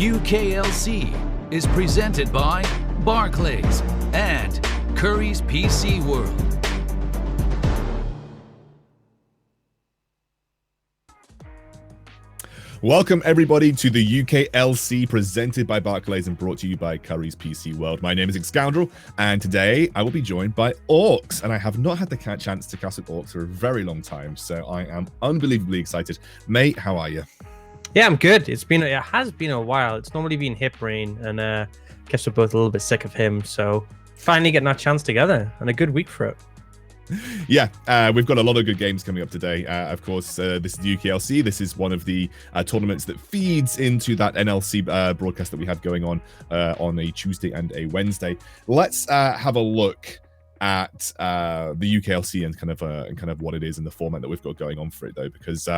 UKLC is presented by Barclays and Curry's PC World. Welcome everybody to the UKLC presented by Barclays and brought to you by Curry's PC World. My name is Scoundrel and today I will be joined by Orcs, and I have not had the chance to cast with Orcs for a very long time, so I am unbelievably excited. Mate, how are you? Yeah, I'm good. It has been a while. It's normally been hip rain, and I guess we're both a little bit sick of him, so finally getting our chance together and a good week for it. Yeah, we've got a lot of good games coming up today. Of course, this is the UKLC. This is one of the tournaments that feeds into that NLC broadcast that we have going on a Tuesday and a Wednesday. Let's have a look at the UKLC and kind of what it is and the format that we've got going on for it, though, because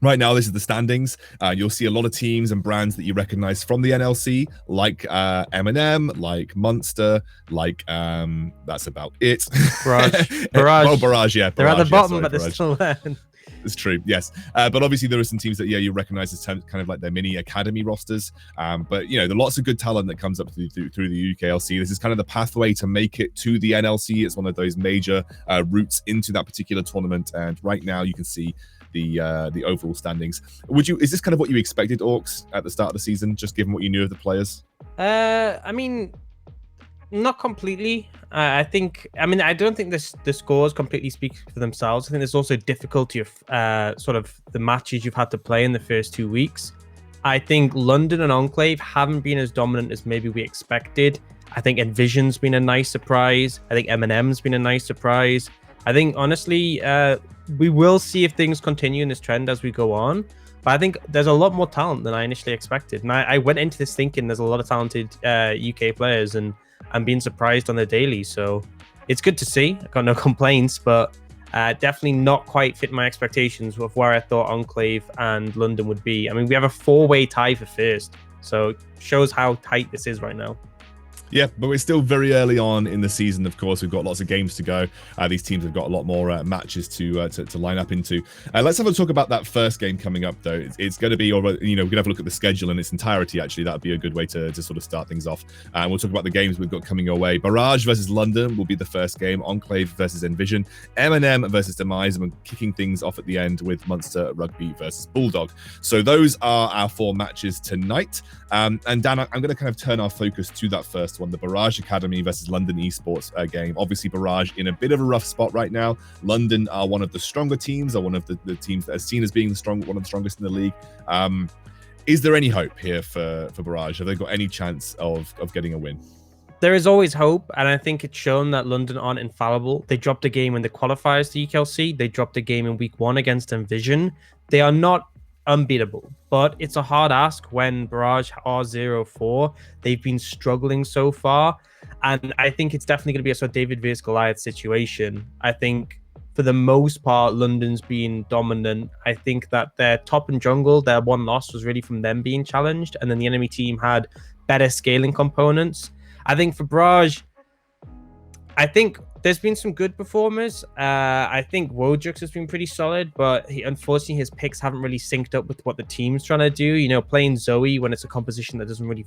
right now, this is the standings. You'll see a lot of teams and brands that you recognize from the NLC, like M&M, like Munster, like that's about it. Barrage. Oh, Barrage, yeah. They're Barrage, at the bottom, yeah, but they're Barrage. still there. It's true, yes. But obviously there are some teams that, you recognize as kind of like their mini academy rosters. But, there are lots of good talent that comes up through the UKLC. This is kind of the pathway to make it to the NLC. It's one of those major routes into that particular tournament. And right now you can see the overall standings. Is this kind of what you expected, Orcs, at the start of the season, just given what you knew of the players? I mean, not completely. I don't think the scores completely speak for themselves. I think there's also difficulty of sort of the matches you've had to play in the first 2 weeks. I think London and Enclave haven't been as dominant as maybe we expected. I think Envision's been a nice surprise. I think M&M's been a nice surprise. I think, honestly, we will see if things continue in this trend as we go on. But I think there's a lot more talent than I initially expected. And I went into this thinking there's a lot of talented UK players, and I'm being surprised on the daily. So it's good to see. I got no complaints, but definitely not quite fit my expectations of where I thought Enclave and London would be. I mean, we have a 4-way tie for first. So it shows how tight this is right now. Yeah, but we're still very early on in the season. Of course, we've got lots of games to go. These teams have got a lot more matches to line up into. Let's have a talk about that first game coming up, though. It's going to be, we can have a look at the schedule in its entirety. Actually, that would be a good way to sort of start things off. And we'll talk about the games we've got coming our way. Barrage versus London will be the first game. Enclave versus Envision. M&M versus Demise. And we're kicking things off at the end with Munster Rugby versus Bulldog. So those are our 4 matches tonight. And Dan, I'm going to kind of turn our focus to that first one, the Barrage Academy versus London Esports game. Obviously, Barrage in a bit of a rough spot right now. London are one of the stronger teams, are one of the teams that are seen as being one of the strongest in the league. Is there any hope here for Barrage? Have they got any chance of getting a win? There is always hope, and I think it's shown that London aren't infallible. They dropped a game in the qualifiers to UKLC. They dropped a game in week 1 against Envision. They are not unbeatable, but it's a hard ask when Barrage are 0-4. They've been struggling so far, and I think it's definitely going to be a sort of David versus Goliath situation. I think for the most part, London's been dominant. I think that their top and jungle, their one loss was really from them being challenged, and then the enemy team had better scaling components. I think for Barrage, I think there's been some good performers. I think Wojux has been pretty solid, but unfortunately his picks haven't really synced up with what the team's trying to do. Playing Zoe when it's a composition that doesn't really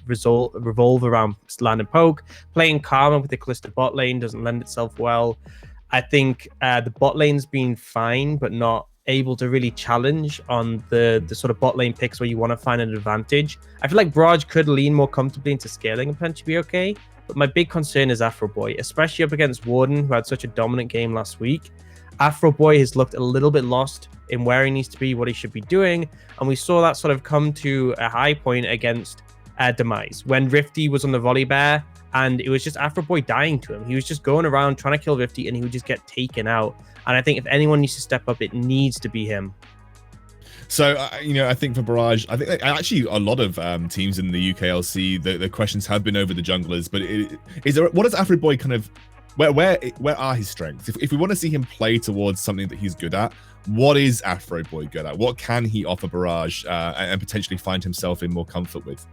revolve around land and poke. Playing Karma with the Callisto bot lane doesn't lend itself well. I think the bot lane's been fine, but not able to really challenge on the sort of bot lane picks where you want to find an advantage. I feel like Barrage could lean more comfortably into scaling and potentially be okay. But my big concern is Afro Boy, especially up against Warden, who had such a dominant game last week. Afro Boy has looked a little bit lost in where he needs to be, what he should be doing. And we saw that sort of come to a high point against Demise, when Rifty was on the volley bear, and it was just Afro Boy dying to him. He was just going around trying to kill Rifty, and he would just get taken out. And I think if anyone needs to step up, it needs to be him. So, I think for Barrage, I think actually a lot of teams in the UKLC, the questions have been over the junglers, but what does Afro Boy kind of, where are his strengths? If we want to see him play towards something that he's good at, what is Afro Boy good at? What can he offer Barrage and potentially find himself in more comfort with?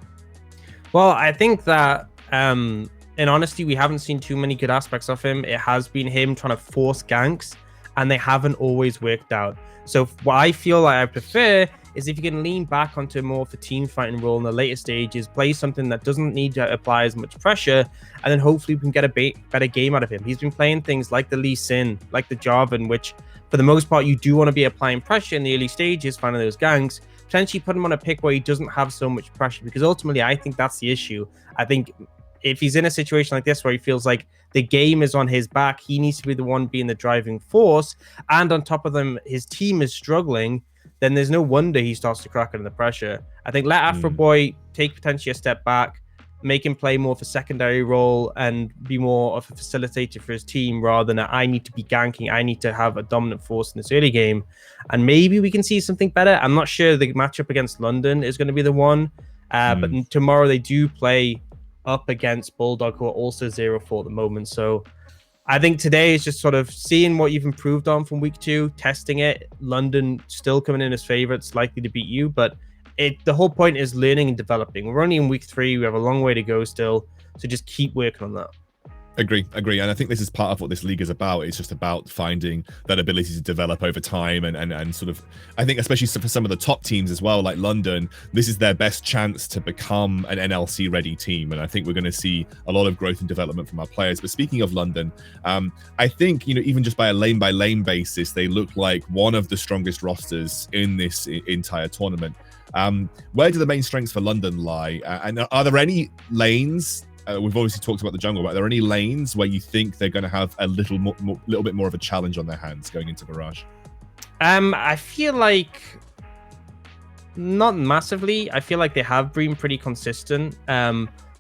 Well, I think that, in honesty, we haven't seen too many good aspects of him. It has been him trying to force ganks, and they haven't always worked out. So what I feel like I prefer is if you can lean back onto more of a team fighting role in the later stages, play something that doesn't need to apply as much pressure, and then hopefully we can get a better game out of him. He's been playing things like the Lee Sin, like the Jarvan, which for the most part, you do want to be applying pressure in the early stages, finding those ganks, potentially put him on a pick where he doesn't have so much pressure, because ultimately I think that's the issue. I think if he's in a situation like this where he feels like the game is on his back, he needs to be the one being the driving force, and on top of them, his team is struggling, then there's no wonder he starts to crack under the pressure. I think let Afro Boy take potentially a step back, make him play more of a secondary role and be more of a facilitator for his team rather than I need to be ganking, I need to have a dominant force in this early game. And maybe we can see something better. I'm not sure the matchup against London is going to be the one, but tomorrow they do play up against Bulldog, who are also 0-4 at the moment. So I think today is just sort of seeing what you've improved on from week 2, testing it. London still coming in as favorites, likely to beat you, but the whole point is learning and developing. We're only in week 3. We have a long way to go still. So just keep working on that. Agree. And I think this is part of what this league is about. It's just about finding that ability to develop over time and sort of, I think especially for some of the top teams as well, like London, this is their best chance to become an NLC ready team. And I think we're going to see a lot of growth and development from our players. But speaking of London, I think, even just by a lane by lane basis, they look like one of the strongest rosters in this entire tournament. Where do the main strengths for London lie? And are there any lanes? We've obviously talked about the jungle, but are there any lanes where you think they're going to have a little bit more of a challenge on their hands going into Barrage? I feel like not massively. I feel like they have been pretty consistent.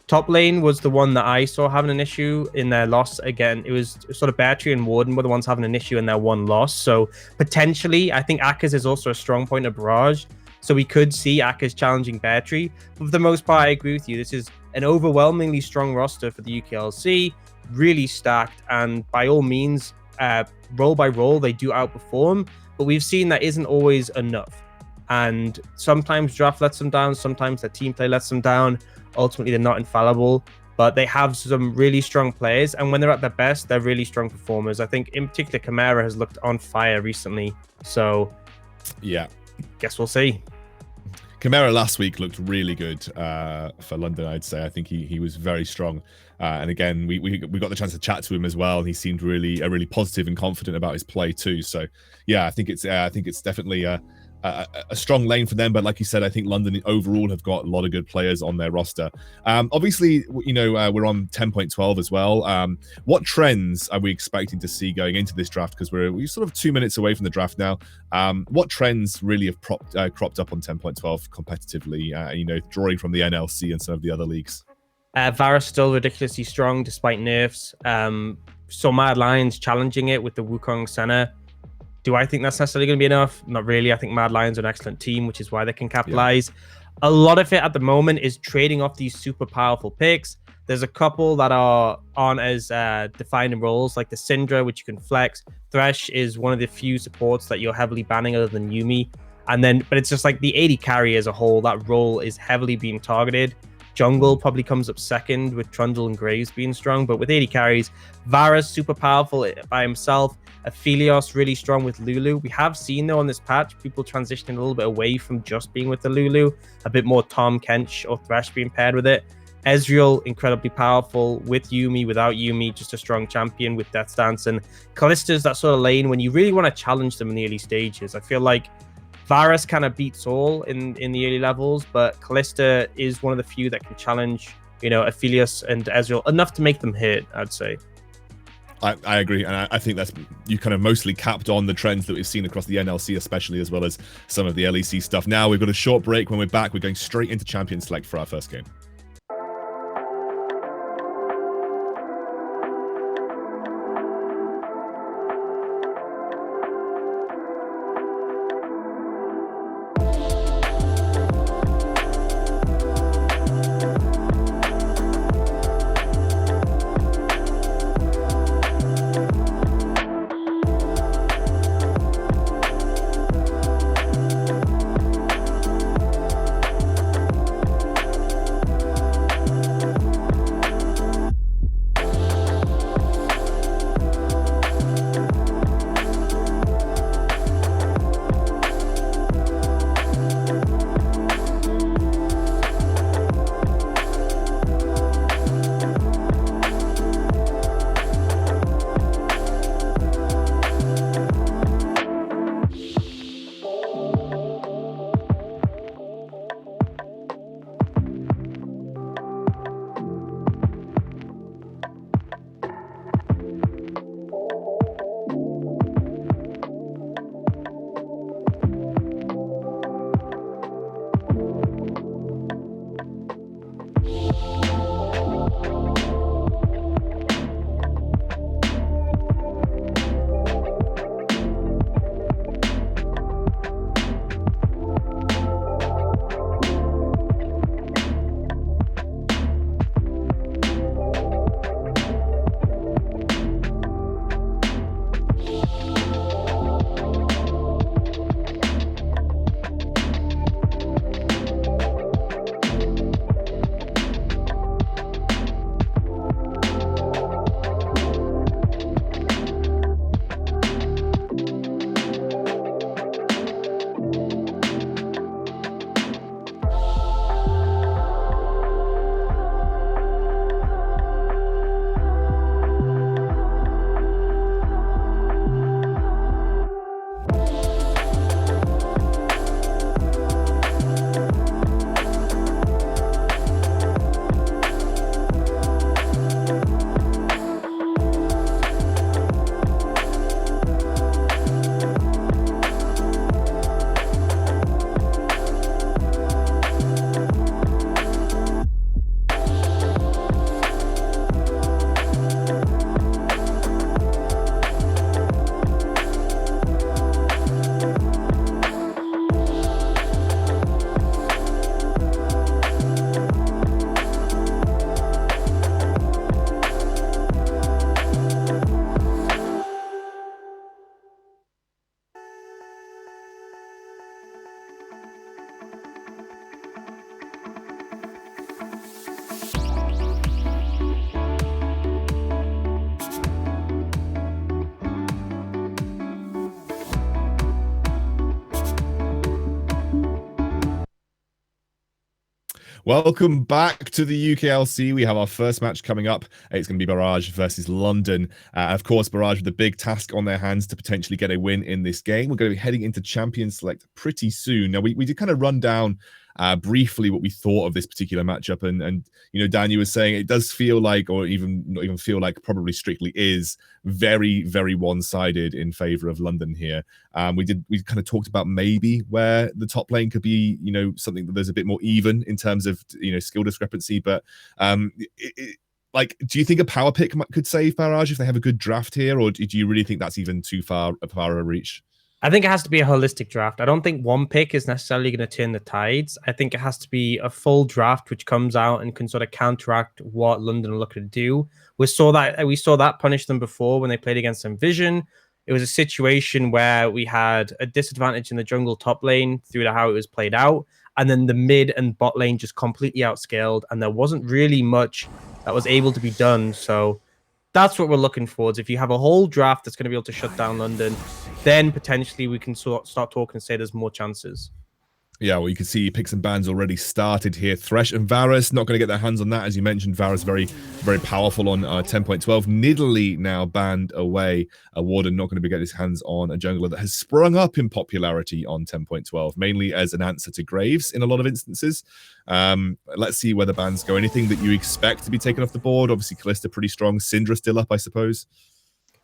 Top lane was the one that I saw having an issue in their loss. Again, it was sort of Battery and Warden were the ones having an issue in their one loss. So potentially, I think Akers is also a strong point of Barrage. So we could see Akers challenging Battery. But for the most part, I agree with you. This is an overwhelmingly strong roster for the UKLC, really stacked, and by all means, role by role, they do outperform, but we've seen that isn't always enough. And sometimes draft lets them down, sometimes their team play lets them down. Ultimately, they're not infallible, but they have some really strong players, and when they're at their best, they're really strong performers. I think in particular, Chimera has looked on fire recently, so yeah, guess we'll see. Chimera last week looked really good for London, I'd say. I think he was very strong. And again, we got the chance to chat to him as well, and he seemed really positive and confident about his play too. So yeah, I think it's definitely a strong lane for them. But like you said, I think London overall have got a lot of good players on their roster. Obviously, we're on 10.12 as well. What trends are we expecting to see going into this draft? Because we're sort of 2 minutes away from the draft now. What trends really have cropped up on 10.12 competitively, drawing from the NLC and some of the other leagues? Varus still ridiculously strong despite nerfs. So Mad Lions challenging it with the Wukong Senna. Do I think that's necessarily going to be enough? Not really. I think Mad Lions are an excellent team, which is why they can capitalize. Yeah. A lot of it at the moment is trading off these super powerful picks. There's a couple that aren't as defined roles, like the Syndra, which you can flex. Thresh is one of the few supports that you're heavily banning other than Yuumi. But it's just like the AD carry as a whole, that role is heavily being targeted. Jungle probably comes up second with Trundle and Graves being strong, but with 80 carries, Varus super powerful by himself, Aphelios really strong with Lulu. We have seen though on this patch, people transitioning a little bit away from just being with the Lulu, a bit more Tom Kench or Thresh being paired with it. Ezreal, incredibly powerful with Yuumi, without Yuumi, just a strong champion with Death Stance. And Kallista's that sort of lane when you really want to challenge them in the early stages. I feel like Varus kind of beats all in the early levels, but Kallista is one of the few that can challenge, Aphelios and Ezreal enough to make them hit, I'd say. I agree, and I think that's you kind of mostly capped on the trends that we've seen across the NLC, especially, as well as some of the LEC stuff. Now we've got a short break. When we're back, we're going straight into Champion Select for our first game. Welcome back to the UKLC. We have our first match coming up. It's going to be Barrage versus London. Of course, Barrage with a big task on their hands to potentially get a win in this game. We're going to be heading into Champion Select pretty soon. Now, we did kind of run down briefly what we thought of this particular matchup. And you know, Dan, you were saying it does feel like, or even not even feel like, probably strictly is very, very one-sided in favor of London here. We kind of talked about maybe where the top lane could be, you know, something that there's a bit more even in terms of, you know, skill discrepancy. But like, do you think a power pick could save Barrage if they have a good draft here, or do you really think that's even too far a reach? I think it has to be a holistic draft. I don't think one pick is necessarily going to turn the tides. I think it has to be a full draft which comes out and can sort of counteract what London are looking to do. We saw that punish them before when they played against Envision. It was a situation where we had a disadvantage in the jungle top lane through to how it was played out, and then the mid and bot lane just completely outscaled, and there wasn't really much that was able to be done. So that's what we're looking for. Is if you have a whole draft that's going to be able to shut down London, then potentially we can start talking and say there's more chances. Yeah, well, you can see picks and bans already started here. Thresh and Varus not going to get their hands on that. As you mentioned, Varus very, very powerful on 10.12. Nidalee now banned away. Warden not going to be getting his hands on a jungler that has sprung up in popularity on 10.12, mainly as an answer to Graves in a lot of instances. Let's see where the bans go. Anything that you expect to be taken off the board? Obviously, Kalista pretty strong. Syndra still up, I suppose.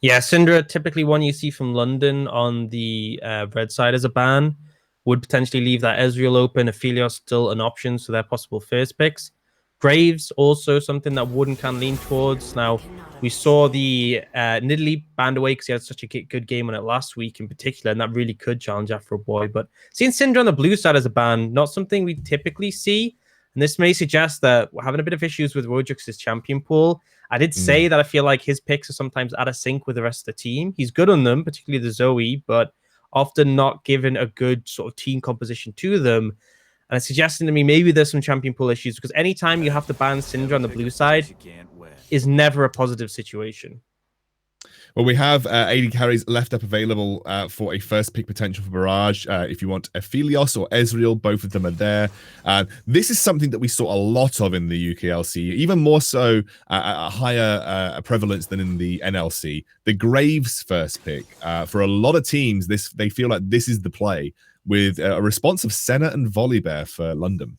Yeah, Syndra, typically one you see from London on the red side as a ban. Would potentially leave that Ezreal open. Aphelios still an option, so they're possible first picks. Graves also something that Warden can lean towards. Now, we saw the Nidalee banned away because he had such a good game on it last week in particular, and that really could challenge Afro Boy. But seeing Syndra on the blue side as a ban, not something we typically see. And this may suggest that we're having a bit of issues with Rojux's champion pool. I did say that I feel like his picks are sometimes out of sync with the rest of the team. He's good on them, particularly the Zoe, but often not given a good sort of team composition to them. And it's suggesting to me maybe there's some champion pool issues, because anytime you have to ban Syndra on the blue side is never a positive situation. Well, we have 80 carries left up available for a first pick potential for Barrage. If you want Aphelios or Ezreal, both of them are there. This is something that we saw a lot of in the UKLC, even more so at a higher prevalence than in the NLC. The Graves first pick. For a lot of teams, they feel like this is the play, with a response of Senna and Volibear for London.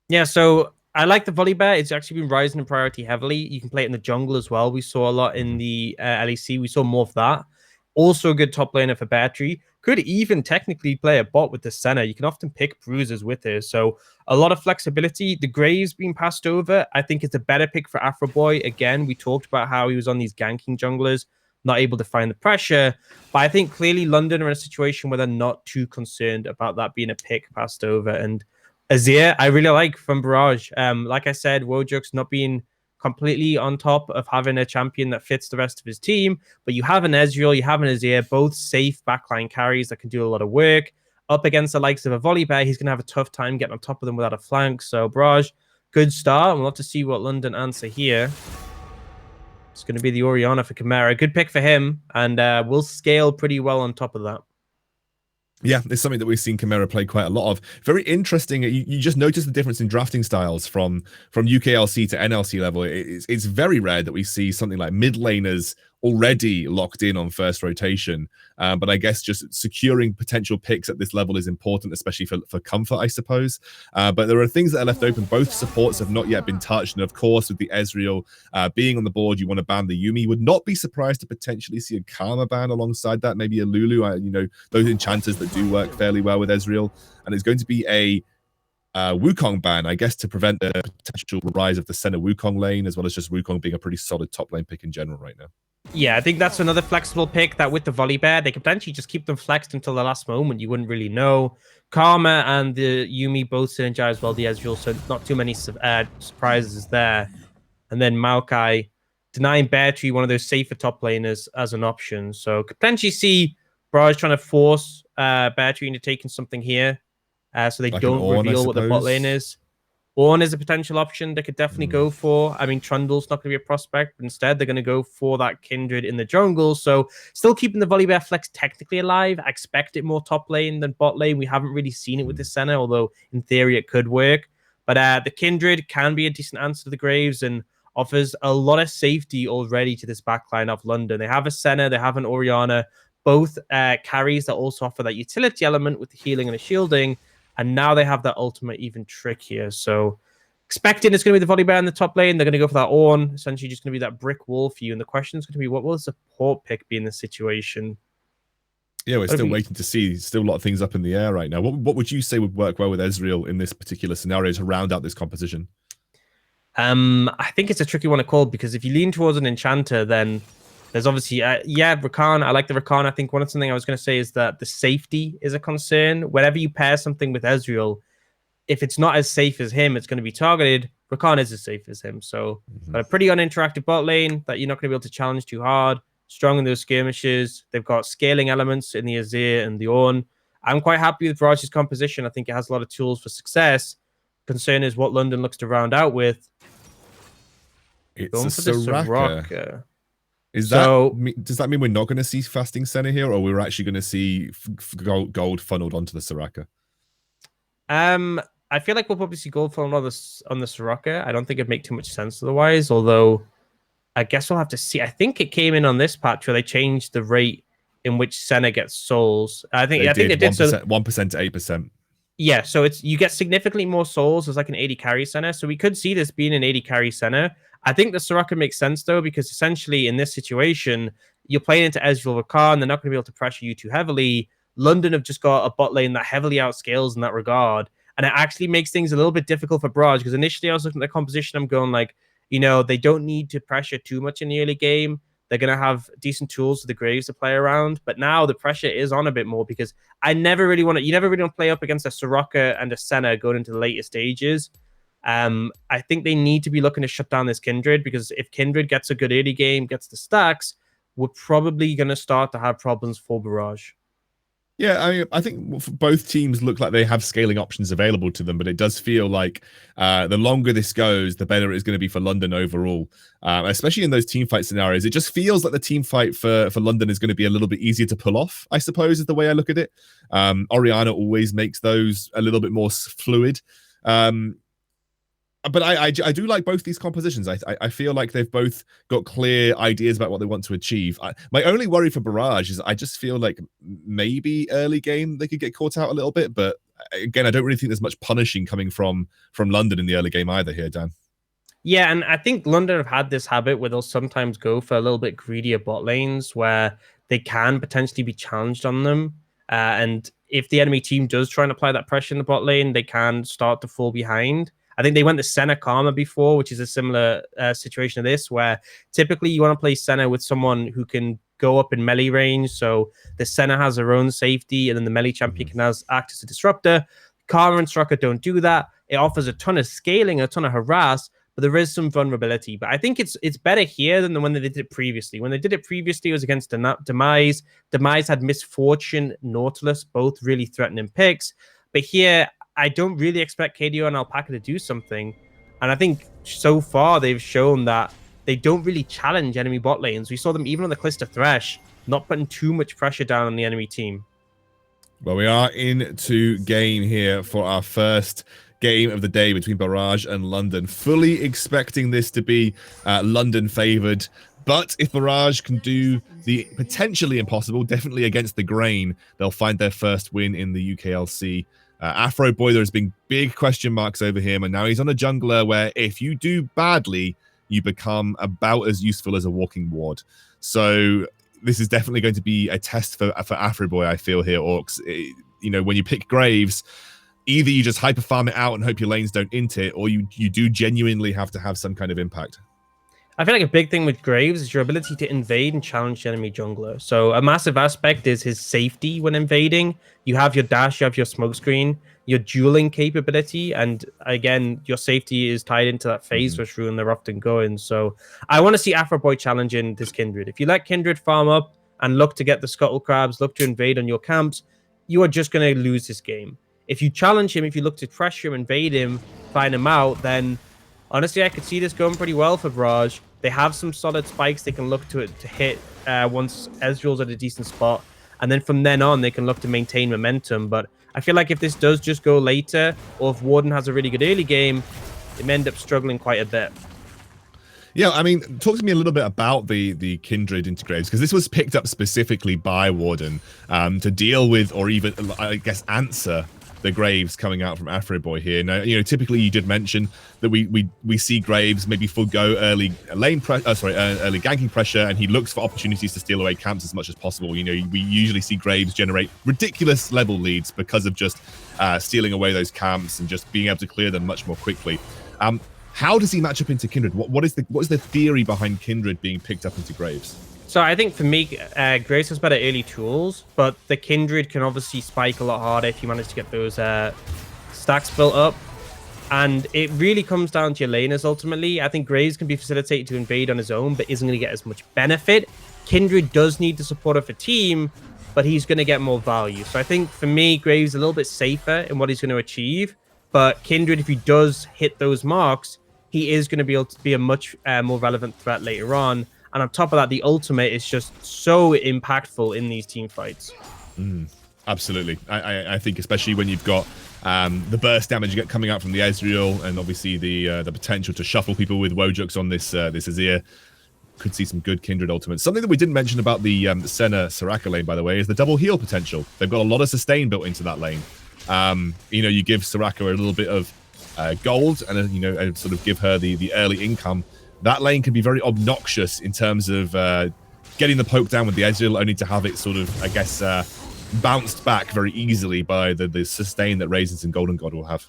Yeah, so I like the Volibear. It's actually been rising in priority heavily. You can play it in the jungle as well. We saw a lot in the LEC. We saw more of that. Also a good top laner for Battery. Could even technically play a bot with the Senna. You can often pick bruisers with her. So a lot of flexibility. The Graves being passed over, I think it's a better pick for Afro Boy. Again, we talked about how he was on these ganking junglers, not able to find the pressure. But I think clearly London are in a situation where they're not too concerned about that being a pick passed over. And Azir, I really like from Barrage. Like I said, Wojux not being completely on top of having a champion that fits the rest of his team, but you have an Ezreal, you have an Azir, both safe backline carries that can do a lot of work. Up against the likes of a Volibear, he's going to have a tough time getting on top of them without a flank. So Barrage, good start. We'll have to see what London answer here. It's going to be the Orianna for Chimera. Good pick for him, and we'll scale pretty well on top of that. Yeah, it's something that we've seen Chimera play quite a lot of. Very interesting. You just notice the difference in drafting styles from UKLC to NLC level. It's very rare that we see something like mid laners already locked in on first rotation. But I guess just securing potential picks at this level is important, especially for comfort, I suppose. But there are things that are left open. Both supports have not yet been touched. And of course, with the Ezreal being on the board, you want to ban the Yuumi. Would not be surprised to potentially see a Karma ban alongside that. Maybe a Lulu, you know, those enchanters that do work fairly well with Ezreal. And it's going to be a Wukong ban, I guess, to prevent the potential rise of the Senna Wukong lane, as well as just Wukong being a pretty solid top lane pick in general right now. Yeah, I think that's another flexible pick that with the Volibear, they could potentially just keep them flexed until the last moment. You wouldn't really know. Karma and the Yuumi both synergize well, the Ezreal, so not too many surprises there. And then Maokai denying Battery, one of those safer top laners, as an option. So could potentially see Barrage trying to force Battery into taking something here, so they like don't reveal what the bot lane is. Ornn is a potential option they could definitely go for. I mean, Trundle's not going to be a prospect, but instead they're going to go for that Kindred in the jungle. So still keeping the Volibear flex technically alive. I expect it more top lane than bot lane. We haven't really seen it with the Senna, although in theory it could work. But the Kindred can be a decent answer to the Graves and offers a lot of safety already to this backline of London. They have a Senna, they have an Orianna, both carries that also offer that utility element with the healing and the shielding. And now they have that ultimate even trick here. So expecting it's going to be the Volibear in the top lane. They're going to go for that Ornn, essentially just going to be that brick wall for you. And the question is going to be, what will the support pick be in this situation? Yeah, we're still waiting to see. Still a lot of things up in the air right now. What would you say would work well with Ezreal in this particular scenario to round out this composition? I think it's a tricky one to call because if you lean towards an Enchanter, then there's obviously, Rakan. I like the Rakan. I think something I was going to say is that the safety is a concern. Whenever you pair something with Ezreal, if it's not as safe as him, it's going to be targeted. Rakan is as safe as him. So, got a pretty uninteractive bot lane that you're not going to be able to challenge too hard. Strong in those skirmishes. They've got scaling elements in the Azir and the Ornn. I'm quite happy with Barrage's composition. I think it has a lot of tools for success. Concern is what London looks to round out with. It's going for the Soraka. Does that mean we're not going to see fasting Senna here, or we're actually going to see gold funneled onto the Soraka? I feel like we'll probably see gold funneled on the Soraka. I don't think it'd make too much sense otherwise, although I guess we'll have to see. I think it came in on this patch where they changed the rate in which Senna gets souls. I think they did 1% to 8%. Yeah, so you get significantly more souls as like an 80 carry Senna. So we could see this being an 80 carry Senna. I think the Soraka makes sense though, because essentially in this situation, you're playing into Ezreal Rakan, they're not going to be able to pressure you too heavily. London have just got a bot lane that heavily outscales in that regard. And it actually makes things a little bit difficult for Barrage, because initially I was looking at the composition, I'm going like, they don't need to pressure too much in the early game. They're going to have decent tools for the Graves to play around. But now the pressure is on a bit more, because you never really want to play up against a Soraka and a Senna going into the later stages. I think they need to be looking to shut down this Kindred, because if Kindred gets a good early game, gets the stacks, we're probably going to start to have problems for Barrage. Yeah, I mean, I think both teams look like they have scaling options available to them, but it does feel like the longer this goes, the better it's going to be for London overall, especially in those team fight scenarios. It just feels like the team fight for London is going to be a little bit easier to pull off, I suppose, is the way I look at it. Orianna always makes those a little bit more fluid. But I do like both these compositions. I feel like they've both got clear ideas about what they want to achieve. My only worry for Barrage is I just feel like maybe early game they could get caught out a little bit. But again, I don't really think there's much punishing coming from London in the early game either here, Dan. Yeah, and I think London have had this habit where they'll sometimes go for a little bit greedier bot lanes where they can potentially be challenged on them. And if the enemy team does try and apply that pressure in the bot lane, they can start to fall behind. I think they went to Senna Karma before, which is a similar situation to this, where typically you want to play Senna with someone who can go up in melee range. So the Senna has her own safety, and then the melee champion can act as a disruptor. Karma and Soraka don't do that. It offers a ton of scaling, a ton of harass, but there is some vulnerability. But I think it's better here than the one they did it previously. When they did it previously, it was against Demise. Demise had Misfortune, Nautilus, both really threatening picks. But here, I don't really expect KDO and Alpaca to do something. And I think so far they've shown that they don't really challenge enemy bot lanes. We saw them even on the Calista Thresh, not putting too much pressure down on the enemy team. Well, we are into game here for our first game of the day between Barrage and London. Fully expecting this to be London favored. But if Barrage can do the potentially impossible, definitely against the grain, they'll find their first win in the UKLC. Afro Boy, there's been big question marks over him, and now he's on a jungler where if you do badly, you become about as useful as a walking ward. So this is definitely going to be a test for Afro Boy, I feel here, Orcs. When you pick Graves, either you just hyper farm it out and hope your lanes don't int it, or you do genuinely have to have some kind of impact. I feel like a big thing with Graves is your ability to invade and challenge the enemy jungler. So a massive aspect is his safety when invading. You have your dash, you have your smoke screen, your dueling capability, and again, your safety is tied into that phase rush rune they're often going. So I want to see Afro Boy challenging this Kindred. If you let Kindred farm up and look to get the scuttle crabs, look to invade on your camps, you are just going to lose this game. If you challenge him, if you look to pressure him, invade him, find him out, then honestly, I could see this going pretty well for Barrage. They have some solid spikes they can look to hit once Ezreal's at a decent spot. And then from then on, they can look to maintain momentum. But I feel like if this does just go later, or if Warden has a really good early game, they may end up struggling quite a bit. Yeah, I mean, talk to me a little bit about the Kindred into Graves, because this was picked up specifically by Warden to deal with, or even, I guess, answer the Graves coming out from Afroboy here. Now, typically you did mention that we see Graves maybe forgo early early ganking pressure, and he looks for opportunities to steal away camps as much as possible. We usually see Graves generate ridiculous level leads because of just stealing away those camps and just being able to clear them much more quickly. How does he match up into Kindred? What is the theory behind Kindred being picked up into Graves? So I think for me, Graves has better early tools, but the Kindred can obviously spike a lot harder if you manage to get those stacks built up. And it really comes down to your laners ultimately. I think Graves can be facilitated to invade on his own, but isn't going to get as much benefit. Kindred does need the support of a team, but he's going to get more value. So I think for me, Graves is a little bit safer in what he's going to achieve. But Kindred, if he does hit those marks, he is going to be able to be a much more relevant threat later on. And on top of that, the ultimate is just so impactful in these team fights. Absolutely. I think especially when you've got the burst damage you get coming out from the Ezreal, and obviously the potential to shuffle people with Wojux on this Azir, could see some good Kindred ultimates. Something that we didn't mention about the Senna Soraka lane, by the way, is the double heal potential. They've got a lot of sustain built into that lane. You give Soraka a little bit of gold and sort of give her the early income. That lane can be very obnoxious in terms of getting the poke down with the Ezreal, only to have it sort of, I guess, bounced back very easily by the sustain that Raisins and Golden God will have.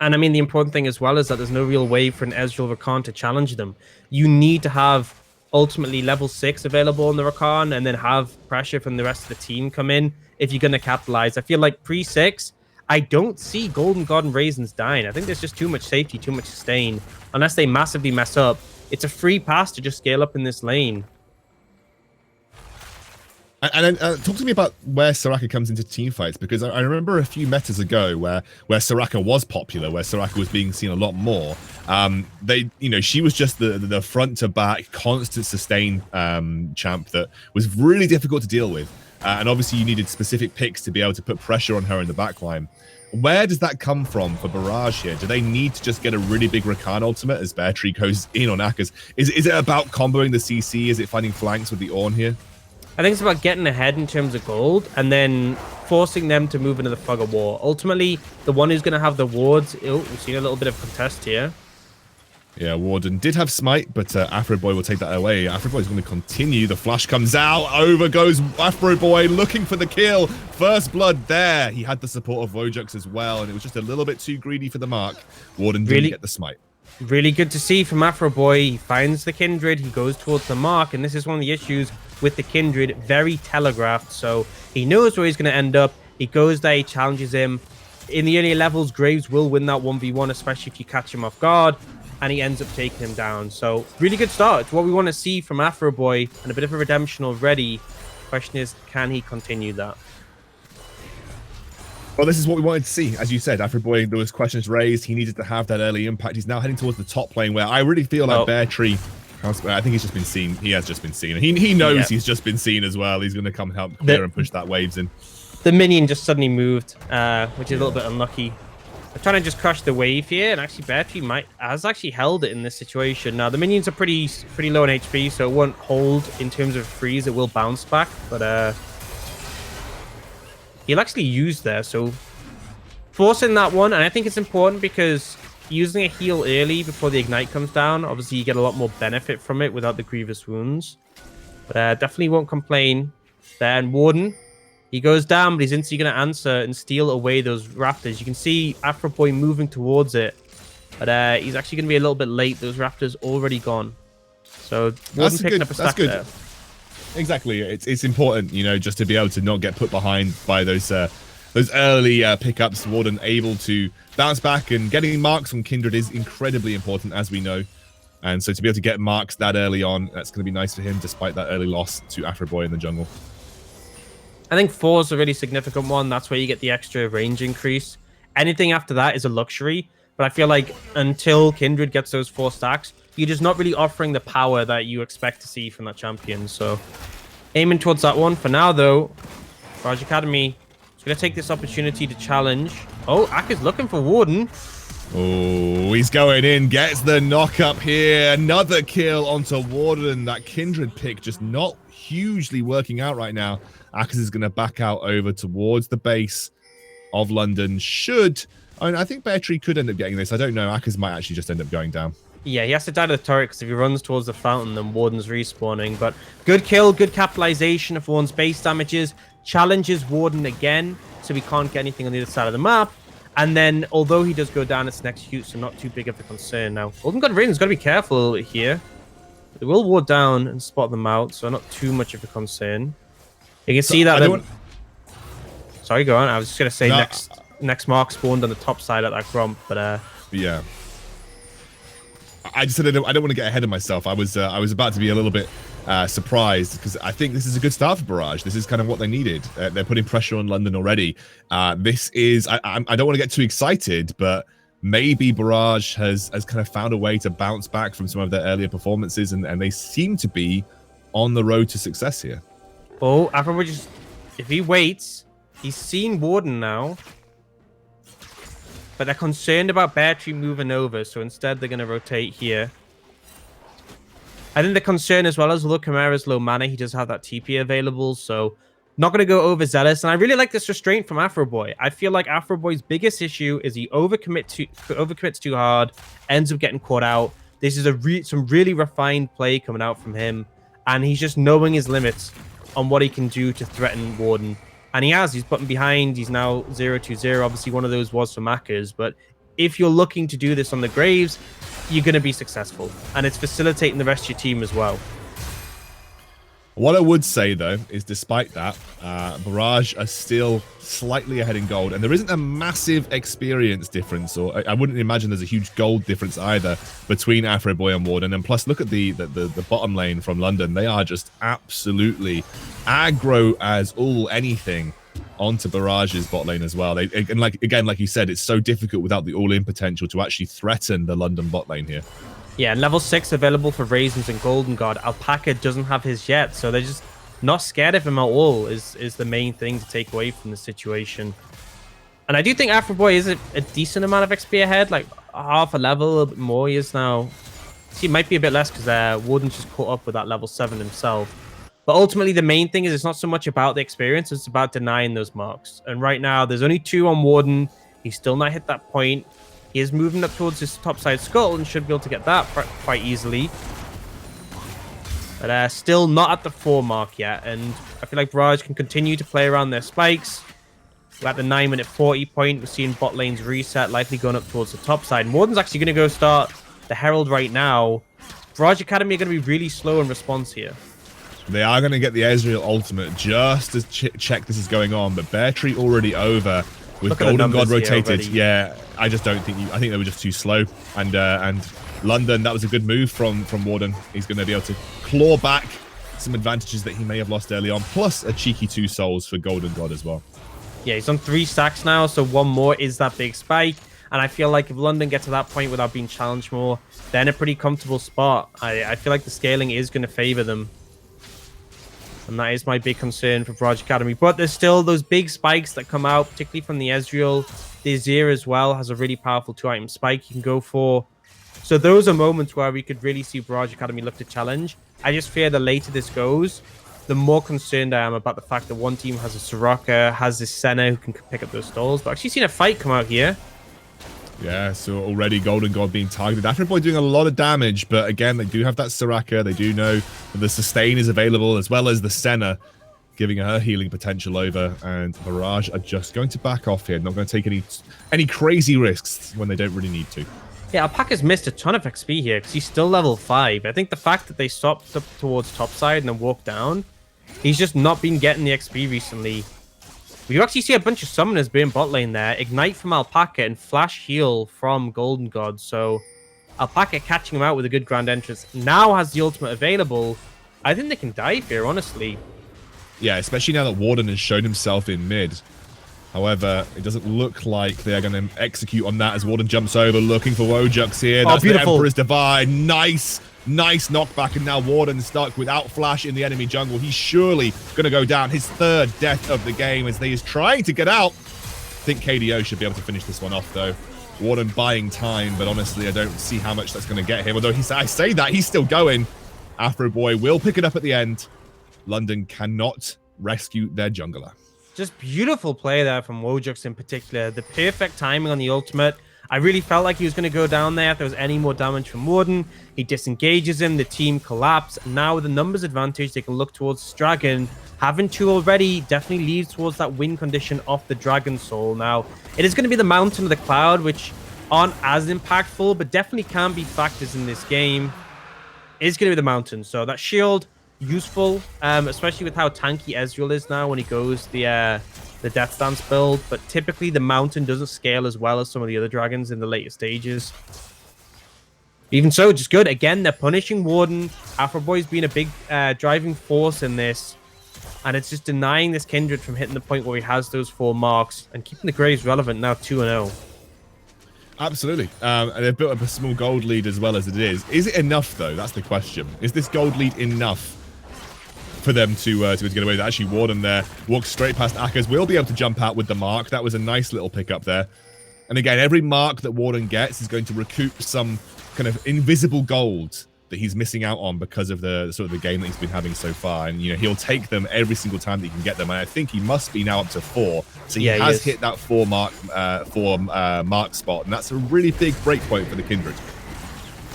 And I mean, the important thing as well is that there's no real way for an Ezreal Rakan to challenge them. You need to have ultimately level 6 available on the Rakan, and then have pressure from the rest of the team come in if you're going to capitalize. I feel like pre-6, I don't see Golden God and Raisins dying. I think there's just too much safety, too much sustain. Unless they massively mess up, it's a free pass to just scale up in this lane. And then talk to me about where Soraka comes into team fights, because I remember a few metas ago where Soraka was popular, where Soraka was being seen a lot more. She was just the front to back constant sustain champ that was really difficult to deal with. And obviously you needed specific picks to be able to put pressure on her in the backline. Where does that come from for Barrage here? Do they need to just get a really big Rakan ultimate as Bear Tree goes in on Akkas? Is it about comboing the CC? Is it finding flanks with the Ornn here? I think it's about getting ahead in terms of gold and then forcing them to move into the fog of war. Ultimately, the one who's going to have the wards... Oh, we've seen a little bit of contest here. Yeah, Warden did have smite, but Afroboy will take that away. Afroboy's going to continue. The flash comes out. Over goes Afroboy looking for the kill. First blood there. He had the support of Wojux as well, and it was just a little bit too greedy for the mark. Warden didn't get the smite. Really good to see from Afroboy. He finds the Kindred. He goes towards the mark, and this is one of the issues with the Kindred. Very telegraphed, so he knows where he's going to end up. He goes there. He challenges him. In the earlier levels, Graves will win that 1v1, especially if you catch him off guard. And he ends up taking him down. So really good start. It's what we want to see from Afroboy, and a bit of a redemption already. Question is, can he continue that? Well, this is what we wanted to see. As you said, Afroboy, there was questions raised. He needed to have that early impact. He's now heading towards the top lane, where I really feel like Bear Tree, I think he's just been seen. He has just been seen. He knows he's just been seen as well. He's going to come and help clear and push that waves in. The minion just suddenly moved, which is a little bit unlucky. I'm trying to just crush the wave here, and actually Bear Tree has actually held it in this situation. Now the minions are pretty low on HP, so it won't hold in terms of freeze. It will bounce back, but he'll actually use there. So forcing that one, and I think it's important because using a heal early before the ignite comes down, obviously you get a lot more benefit from it without the grievous wounds. But definitely won't complain. Then Warden. He goes down, but he's instantly going to answer and steal away those Raptors. You can see Afroboy moving towards it, but he's actually going to be a little bit late. Those Raptors already gone. So Warden picking up a stack there. Exactly. It's important, just to be able to not get put behind by those early pickups. Warden able to bounce back, and getting marks from Kindred is incredibly important, as we know. And so to be able to get marks that early on, that's going to be nice for him, despite that early loss to Afroboy in the jungle. I think 4 is a really significant one. That's where you get the extra range increase. Anything after that is a luxury. But I feel like until Kindred gets those 4 stacks, you're just not really offering the power that you expect to see from that champion. So aiming towards that one. For now, though, Barrage Academy He's going to take this opportunity to challenge. Oh, Aka's looking for Warden. Oh, he's going in, gets the knock up here. Another kill onto Warden. That Kindred pick just not hugely working out right now. Akas is going to back out over towards the base of London. I think Bear Tree could end up getting this. I don't know. Akas might actually just end up going down. Yeah, he has to die to the turret because if he runs towards the fountain, then Warden's respawning. But good kill, good capitalization of Warden's base damages. Challenges Warden again, so we can't get anything on the other side of the map. And then, although he does go down, it's an execute, so not too big of a concern. Now, Golden God Raiden's got to be careful here. They will ward down and spot them out, so not too much of a concern. You can see that... Sorry, go on. I was just going to say next mark spawned on the top side at that grump, but... Yeah. I just said I don't want to get ahead of myself. I was about to be a little bit surprised because I think this is a good start for Barrage. This is kind of what they needed. They're putting pressure on London already. This is I don't want to get too excited, but maybe Barrage has kind of found a way to bounce back from some of their earlier performances, and they seem to be on the road to success here. Oh, Afro just if he waits, he's seen Warden now. But they're concerned about Bear Tree moving over, so instead they're going to rotate here. I think the concern as well is, although Chimera's low mana, he does have that TP available, so not going to go overzealous. And I really like this restraint from Afroboy. I feel like Afroboy's biggest issue is he overcommits too hard, ends up getting caught out. This is some really refined play coming out from him, and he's just knowing his limits on what he can do to threaten Warden. And he's button behind. He's now 0-2-0. Obviously, one of those was for Mackers. But if you're looking to do this on the Graves, you're going to be successful. And it's facilitating the rest of your team as well. What I would say, though, is despite that, Barrage are still slightly ahead in gold. And there isn't a massive experience difference, or I wouldn't imagine there's a huge gold difference either between Afroboy and Warden. And plus, look at the bottom lane from London. They are just absolutely aggro as all anything onto Barrage's bot lane as well. And like you said, it's so difficult without the all-in potential to actually threaten the London bot lane here. Yeah, level 6 available for Raisins and Golden God. Alpaca doesn't have his yet, so they're just not scared of him at all is the main thing to take away from the situation. And I do think Afroboy is a decent amount of XP ahead, like half a level, a little bit more he is now. See, it might be a bit less because Warden's just caught up with that level 7 himself. But ultimately, the main thing is it's not so much about the experience, it's about denying those marks. And right now, there's only 2 on Warden. He's still not hit that point. He is moving up towards his topside skull and should be able to get that quite easily. But still not at the 4 mark yet. And I feel like Barrage can continue to play around their spikes. We're at the 9-minute 40 point. We're seeing bot lanes reset, likely going up towards the top side. Warden's actually going to go start the Herald right now. Barrage Academy are going to be really slow in response here. They are going to get the Ezreal ultimate just to check this is going on. But Bear Tree already over. With Golden God rotated, yeah, I just don't think I think they were just too slow. And London, that was a good move from Warden. He's going to be able to claw back some advantages that he may have lost early on, plus a cheeky 2 souls for Golden God as well. Yeah, he's on 3 stacks now, so 1 more is that big spike. And I feel like if London get to that point without being challenged more, they're in a pretty comfortable spot. I feel like the scaling is going to favor them. And that is my big concern for Barrage Academy. But there's still those big spikes that come out, particularly from the Ezreal. The Azir as well has a really powerful 2-item spike you can go for. So those are moments where we could really see Barrage Academy look to challenge. I just fear the later this goes, the more concerned I am about the fact that one team has a Soraka, has this Senna who can pick up those stalls. But I've actually seen a fight come out here. Yeah, so already Golden God being targeted. Afroboy doing a lot of damage, but again, they do have that Soraka. They do know that the sustain is available, as well as the Senna, giving her healing potential over. And Barrage are just going to back off here. Not going to take any crazy risks when they don't really need to. Yeah, Alpaca's missed a ton of XP here because he's still level 5. I think the fact that they stopped up towards topside and then walked down, he's just not been getting the XP recently. We actually see a bunch of summoners being bot lane there. Ignite from Alpaca and Flash Heal from Golden God. So Alpaca catching him out with a good grand entrance. Now has the ultimate available. I think they can dive here, honestly. Yeah, especially now that Warden has shown himself in mid. However, it doesn't look like they're going to execute on that as Warden jumps over, looking for Wojux here. That's beautiful. The Emperor's Divide. Nice Nice knockback, and now Warden stuck without flash in the enemy jungle. He's surely going to go down. His third death of the game as he is trying to get out. I think KDO should be able to finish this one off, though. Warden buying time, but honestly, I don't see how much that's going to get him. Although I say that, he's still going. Afro Boy will pick it up at the end. London cannot rescue their jungler. Just beautiful play there from Wojux in particular. The perfect timing on the ultimate. I really felt like he was going to go down there if there was any more damage from Warden. He disengages him, the team collapse. And now with the numbers advantage, they can look towards Dragon. Having 2 already definitely leads towards that win condition off the Dragon Soul. Now, it is going to be the Mountain of the Cloud, which aren't as impactful, but definitely can be factors in this game. It's going to be the Mountain. So that shield, useful, especially with how tanky Ezreal is now when he goes the Death Dance build, but typically the Mountain doesn't scale as well as some of the other dragons in the later stages. Even so, just good. Again, they're punishing Warden. Afro Boy's been a big driving force in this, and it's just denying this Kindred from hitting the point where he has those 4 marks and keeping the Graves relevant now 2-0. Absolutely. And they've built up a small gold lead as well as it is. Is it enough, though? That's the question. Is this gold lead enough for them to get away with it? Actually, Warden there walks straight past Akers, will be able to jump out with the mark. That was a nice little pickup there. And again, every mark that Warden gets is going to recoup some kind of invisible gold that he's missing out on because of the sort of the game that he's been having so far. And he'll take them every single time that he can get them. And I think he must be now up to 4. So he has hit that 4 mark spot, and that's a really big break point for the Kindred.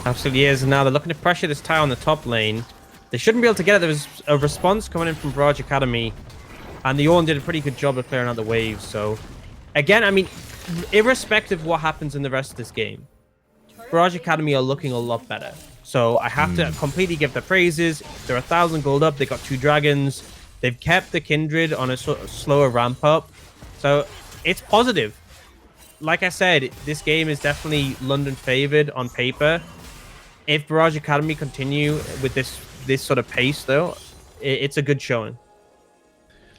Absolutely is. And now they're looking to pressure this tower on the top lane. They shouldn't be able to get it. There was a response coming in from Barrage Academy, and the Ornn did a pretty good job of clearing out the waves. So, again, I mean, irrespective of what happens in the rest of this game, Barrage Academy are looking a lot better. So I have to completely give the praises. They're 1,000 gold up. They got 2 dragons. They've kept the Kindred on a sort of slower ramp up. So it's positive. Like I said, this game is definitely London favored on paper. If Barrage Academy continue with this sort of pace, though, it's a good showing.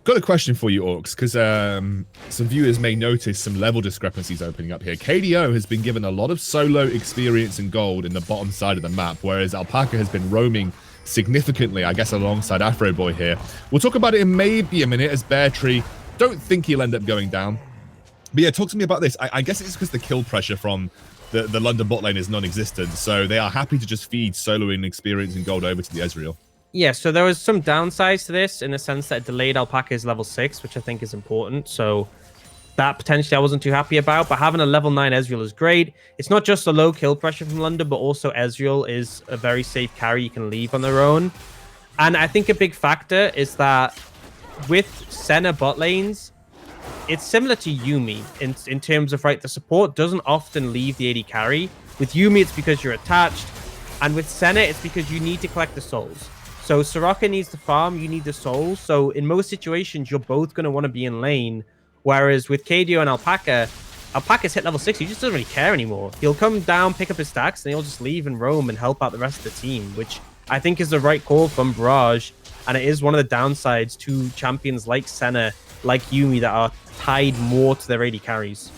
Got a question for you, Orcs, because some viewers may notice some level discrepancies opening up here. KDO has been given a lot of solo experience and gold in the bottom side of the map, whereas Alpaca has been roaming significantly, I guess, alongside Afro Boy here. We'll talk about it in maybe a minute, as Bear Tree don't think he'll end up going down. But yeah, talk to me about this. I guess it's because the kill pressure from the London bot lane is non-existent, so they are happy to just feed soloing experience and gold over to the Ezreal. Yeah, so there was some downsides to this in the sense that it delayed Alpaca's level 6, which I think is important. So that potentially I wasn't too happy about, but having a level 9 Ezreal is great. It's not just a low kill pressure from London, but also Ezreal is a very safe carry you can leave on their own. And I think a big factor is that with Senna bot lanes, it's similar to Yuumi in terms of, right, the support doesn't often leave the AD carry. With Yuumi, it's because you're attached. And with Senna, it's because you need to collect the souls. So Soraka needs to farm, you need the souls. So in most situations, you're both going to want to be in lane. Whereas with KDO and Alpaca, Alpaca's hit level 6, he just doesn't really care anymore. He'll come down, pick up his stacks, and he'll just leave and roam and help out the rest of the team, which I think is the right call from Barrage. And it is one of the downsides to champions like Senna, like Yuumi, that are tied more to their AD carries.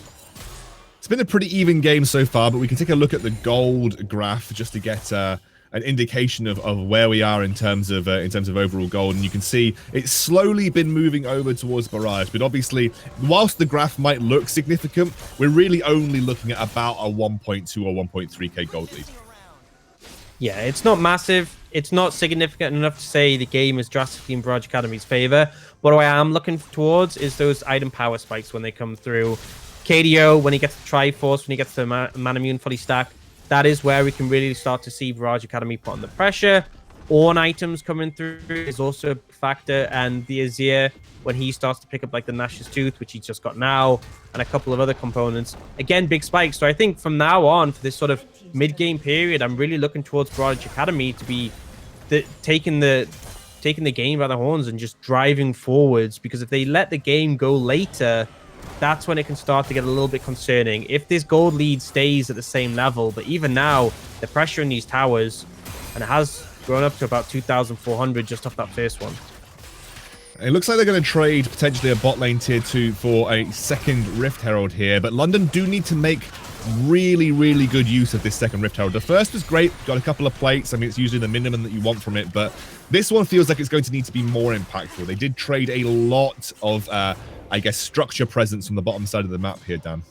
It's been a pretty even game so far, but we can take a look at the gold graph just to get an indication of where we are in terms of overall gold. And you can see it's slowly been moving over towards Barrage, but obviously whilst the graph might look significant, we're really only looking at about a 1.2 or 1.3k gold lead. Yeah, it's not massive. It's not significant enough to say the game is drastically in Barrage Academy's favor. What I am looking towards is those item power spikes when they come through. KDO, when he gets the Triforce, when he gets the Manamune fully stacked, that is where we can really start to see Barrage Academy put on the pressure. Ornn items coming through is also a factor, and the Azir, when he starts to pick up like the Nash's Tooth, which he's just got now, and a couple of other components. Again, big spikes. So I think from now on, for this sort of mid-game period, I'm really looking towards Barrage Academy to be taking the game by the horns and just driving forwards, because if they let the game go later, that's when it can start to get a little bit concerning. If this gold lead stays at the same level, but even now, the pressure in these towers, and it has grown up to about 2,400 just off that first one. It looks like they're going to trade potentially a bot lane tier 2 for a second Rift Herald here, but London do need to make really, really good use of this second Rift Herald. The first was great, got a couple of plates. I mean, it's usually the minimum that you want from it, but this one feels like it's going to need to be more impactful. They did trade a lot of, I guess, structure presence from the bottom side of the map here, Dan.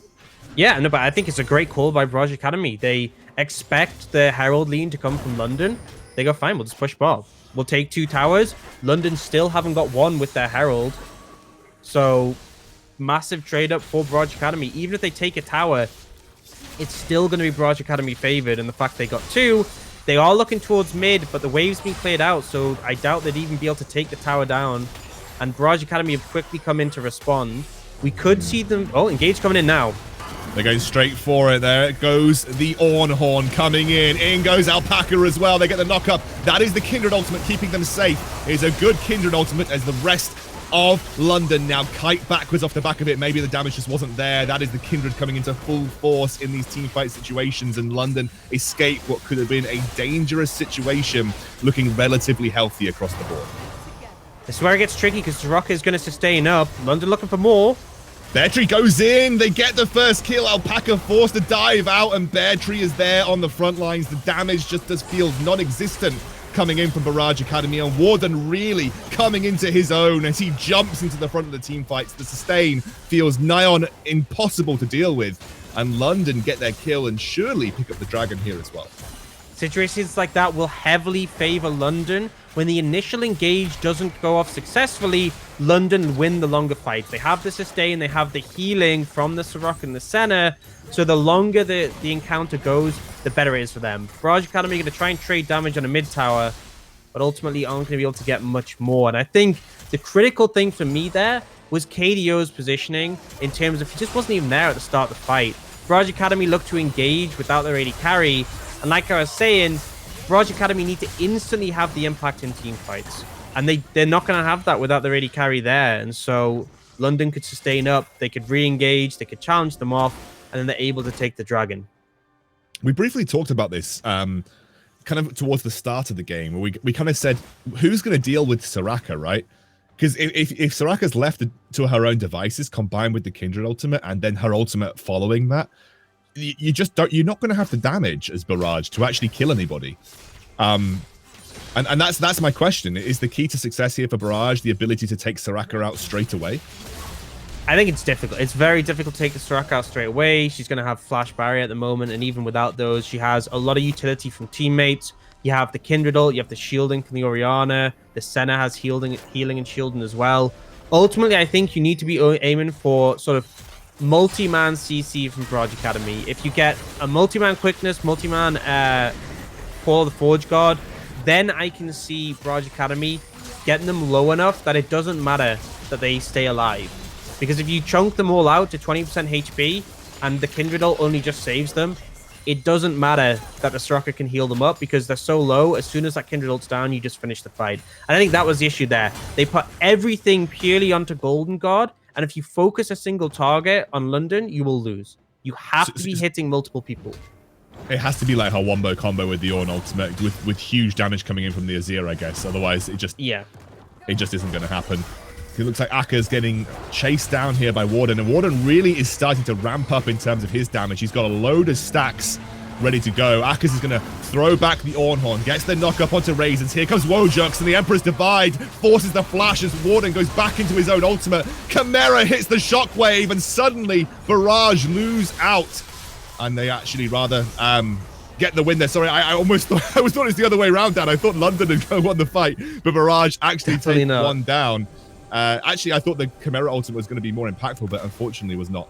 Yeah, no, but I think it's a great call by Barrage Academy. They expect the Herald lean to come from London. They go, fine, we'll just push Bob. We'll take 2 towers. London still haven't got 1 with their Herald. So, massive trade up for Barrage Academy. Even if they take a tower, it's still going to be Barrage Academy favored. And the fact they got 2, they are looking towards mid, but the wave's been cleared out. So, I doubt they'd even be able to take the tower down. And Barrage Academy have quickly come in to respond. We could see them... Oh, Engage coming in now. They're going straight for it. There it goes. The Ornhorn coming in. In goes Alpaca as well. They get the knock up. That is the Kindred ultimate, keeping them safe. It's a good Kindred ultimate as the rest of London now kite backwards off the back of it. Maybe the damage just wasn't there. That is the Kindred coming into full force in these teamfight situations, and London escape what could have been a dangerous situation, looking relatively healthy across the board. This is where it gets tricky because Soraka is going to sustain up. London looking for more. Beartree goes in. They get the first kill. Alpaca forced to dive out, and Beartree is there on the front lines. The damage just feels non-existent coming in from Barrage Academy, and Warden really coming into his own as he jumps into the front of the team fights. The sustain feels nigh on impossible to deal with, and London get their kill and surely pick up the dragon here as well. Situations like that will heavily favor London. When the initial engage doesn't go off successfully, London win the longer fights. They have the sustain, they have the healing from the Soraka and the Senna, so the longer the encounter goes, the better it is for them. Barrage Academy are going to try and trade damage on a mid tower, but ultimately aren't going to be able to get much more. And I think the critical thing for me there was KDO's positioning in terms of he just wasn't even there at the start of the fight. Barrage Academy looked to engage without their AD carry, and like I was saying, Barrage Academy need to instantly have the impact in team fights. And they're not going to have that without their AD carry there. And so London could sustain up, they could re-engage, they could challenge them off, and then they're able to take the dragon. We briefly talked about this kind of towards the start of the game, where we kind of said, who's going to deal with Soraka, right? Because if Soraka's left to her own devices, combined with the Kindred ultimate, and then her ultimate following that, you're not going to have the damage as Barrage to actually kill anybody. And that's my question. Is the key to success here for Barrage the ability to take Soraka out straight away? I think it's difficult. It's very difficult to take the Soraka out straight away. She's going to have flash barrier at the moment, and even without those, she has a lot of utility from teammates. You have the Kindred ult, you have the shielding from the Orianna, the Senna has healing and shielding as well. Ultimately, I think you need to be aiming for sort of multi-man CC from Barrage Academy. If you get a multi-man quickness, multi-man Call of the Forge Guard, then I can see Barrage Academy getting them low enough that it doesn't matter that they stay alive. Because if you chunk them all out to 20% HP and the Kindred ult only just saves them, it doesn't matter that the Soraka can heal them up because they're so low. As soon as that Kindred ult's down, you just finish the fight. And I think that was the issue there. They put everything purely onto Golden Guard, and if you focus a single target on London, you will lose. You have to be hitting multiple people. It has to be like her wombo combo with the Ornn ultimate with huge damage coming in from the Azir, I guess. Otherwise, it just isn't going to happen. It looks like Akka's getting chased down here by Warden, and Warden really is starting to ramp up in terms of his damage. He's got a load of stacks ready to go. Akka's is going to throw back the Ornhorn, gets the knock up onto Raisins. Here comes Wojux, and the Emperor's Divide forces the flash as Warden goes back into his own ultimate. Chimera hits the shockwave, and suddenly Barrage lose out. And they actually rather get the win there. Sorry, I almost thought it was the other way around, Dan. I thought London had won the fight, but Barrage actually take one down. Actually, I thought the Chimera ultimate was going to be more impactful, but unfortunately was not.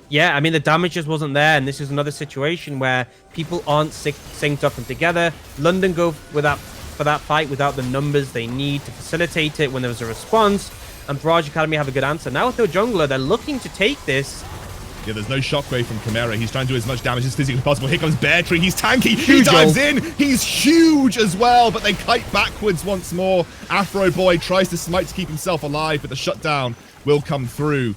Yeah, I mean, the damage just wasn't there, and this is another situation where people aren't synced up and together. London go for that fight without the numbers they need to facilitate it when there was a response, and Barrage Academy have a good answer. Now with their jungler, they're looking to take this. Yeah, there's no shockwave from Chimera. He's trying to do as much damage as physically possible. Here comes Beartree. He's tanky. He dives in. He's huge as well, but they kite backwards once more. Afro Boy tries to smite to keep himself alive, but the shutdown will come through.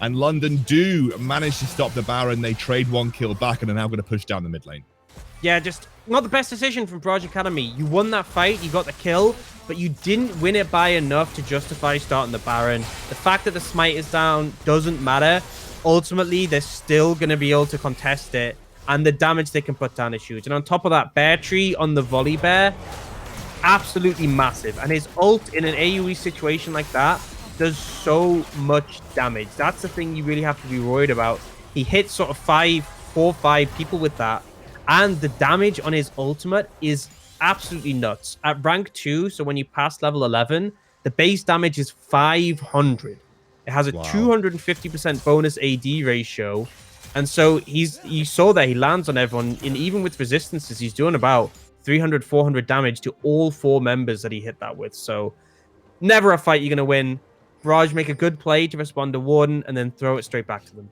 And London do manage to stop the Baron. They trade one kill back and are now going to push down the mid lane. Yeah, just not the best decision from Barrage Academy. You won that fight, you got the kill, but you didn't win it by enough to justify starting the Baron. The fact that the smite is down doesn't matter. Ultimately, they're still going to be able to contest it, and the damage they can put down is huge. And on top of that, Bear Tree on the volley bear, absolutely massive. And his ult in an AoE situation like that does so much damage. That's the thing you really have to be worried about. He hits sort of 4 or 5 people with that, and the damage on his ultimate is absolutely nuts. At rank 2, so when you pass level 11, the base damage is 500. It has a 250% bonus AD ratio, and so you saw that he lands on everyone, and even with resistances, he's doing about 300, 400 damage to all 4 members that he hit that with. So never a fight you're going to win. Barrage make a good play to respond to Warden and then throw it straight back to them.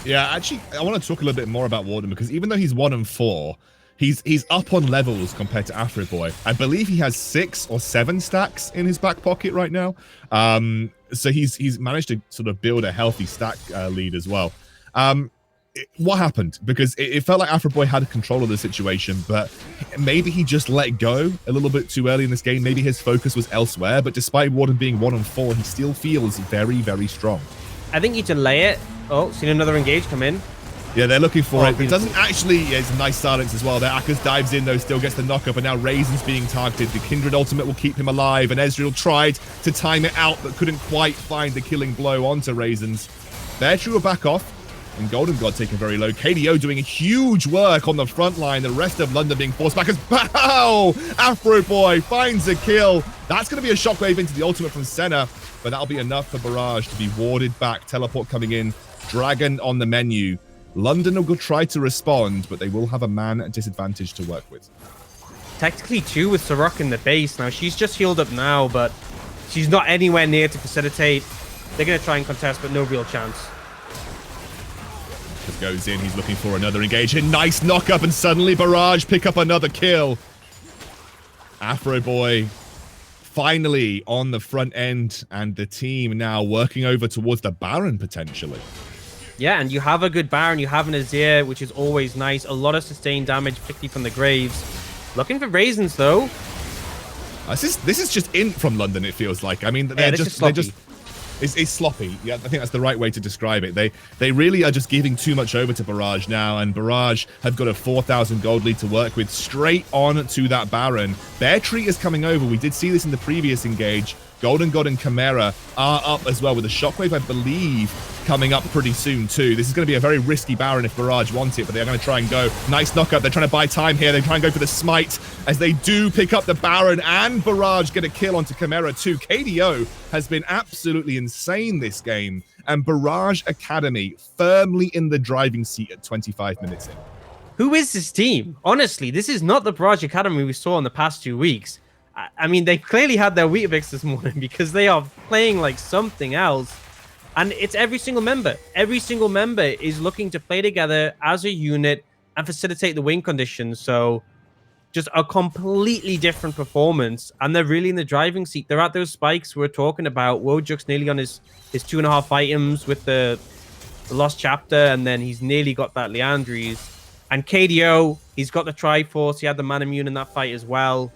Yeah, actually, I want to talk a little bit more about Warden, because even though he's 1 and 4, he's up on levels compared to Afro Boy. I believe he has 6 or 7 stacks in his back pocket right now. So he's managed to sort of build a healthy stack lead as well. What happened? Because it felt like Afro Boy had control of the situation, but maybe he just let go a little bit too early in this game. Maybe his focus was elsewhere, but despite Warden being 1 and 4, he still feels very, very strong. I think you delay it. Oh, seen another engage come in. Yeah, they're looking for it. It doesn't actually... Yeah, it's a nice silence as well. There, Akers dives in, though, still gets the knock-up, and now Raisin's being targeted. The Kindred ultimate will keep him alive, and Ezreal tried to time it out, but couldn't quite find the killing blow onto Raisins. Beartrue will back off, and Golden God taken very low. KDO doing huge work on the front line. The rest of London being forced back as... Pow! Afro Boy finds a kill. That's going to be a shockwave into the ultimate from Senna, but that'll be enough for Barrage to be warded back. Teleport coming in. Dragon on the menu. London will go try to respond, but they will have a man disadvantage to work with. Technically 2 with Sorok in the base. Now, she's just healed up now, but she's not anywhere near to facilitate. They're going to try and contest, but no real chance. Just goes in. He's looking for another engagement. Nice knock-up, and suddenly Barrage pick up another kill. Afro Boy finally on the front end, and the team now working over towards the Baron, potentially. Yeah, and you have a good Baron, you have an Azir, which is always nice. A lot of sustained damage, particularly from the Graves. Looking for Raisins, though. This is just in from London, it feels like. I mean, they're just it's sloppy. Yeah, I think that's the right way to describe it. They really are just giving too much over to Barrage now, and Barrage have got a 4,000 gold lead to work with straight on to that Baron. Bear Tree is coming over. We did see this in the previous engage. Golden God and Chimera are up as well, with a Shockwave, I believe, coming up pretty soon too. This is going to be a very risky Baron if Barrage want it, but they're going to try and go. Nice knockup. They're trying to buy time here. They try and go for the smite as they do pick up the Baron, and Barrage get a kill onto Chimera too. KDO has been absolutely insane this game, and Barrage Academy firmly in the driving seat at 25 minutes in. Who is this team? Honestly, this is not the Barrage Academy we saw in the past 2 weeks. I mean, they clearly had their Weetabix this morning, because they are playing like something else. And it's every single member. Every single member is looking to play together as a unit and facilitate the win conditions. So just a completely different performance. And they're really in the driving seat. They're at those spikes we're talking about. Wojuk's nearly on his 2.5 items with the Lost Chapter. And then he's nearly got that Leandries. And KDO, he's got the Triforce. He had the Man Immune in that fight as well.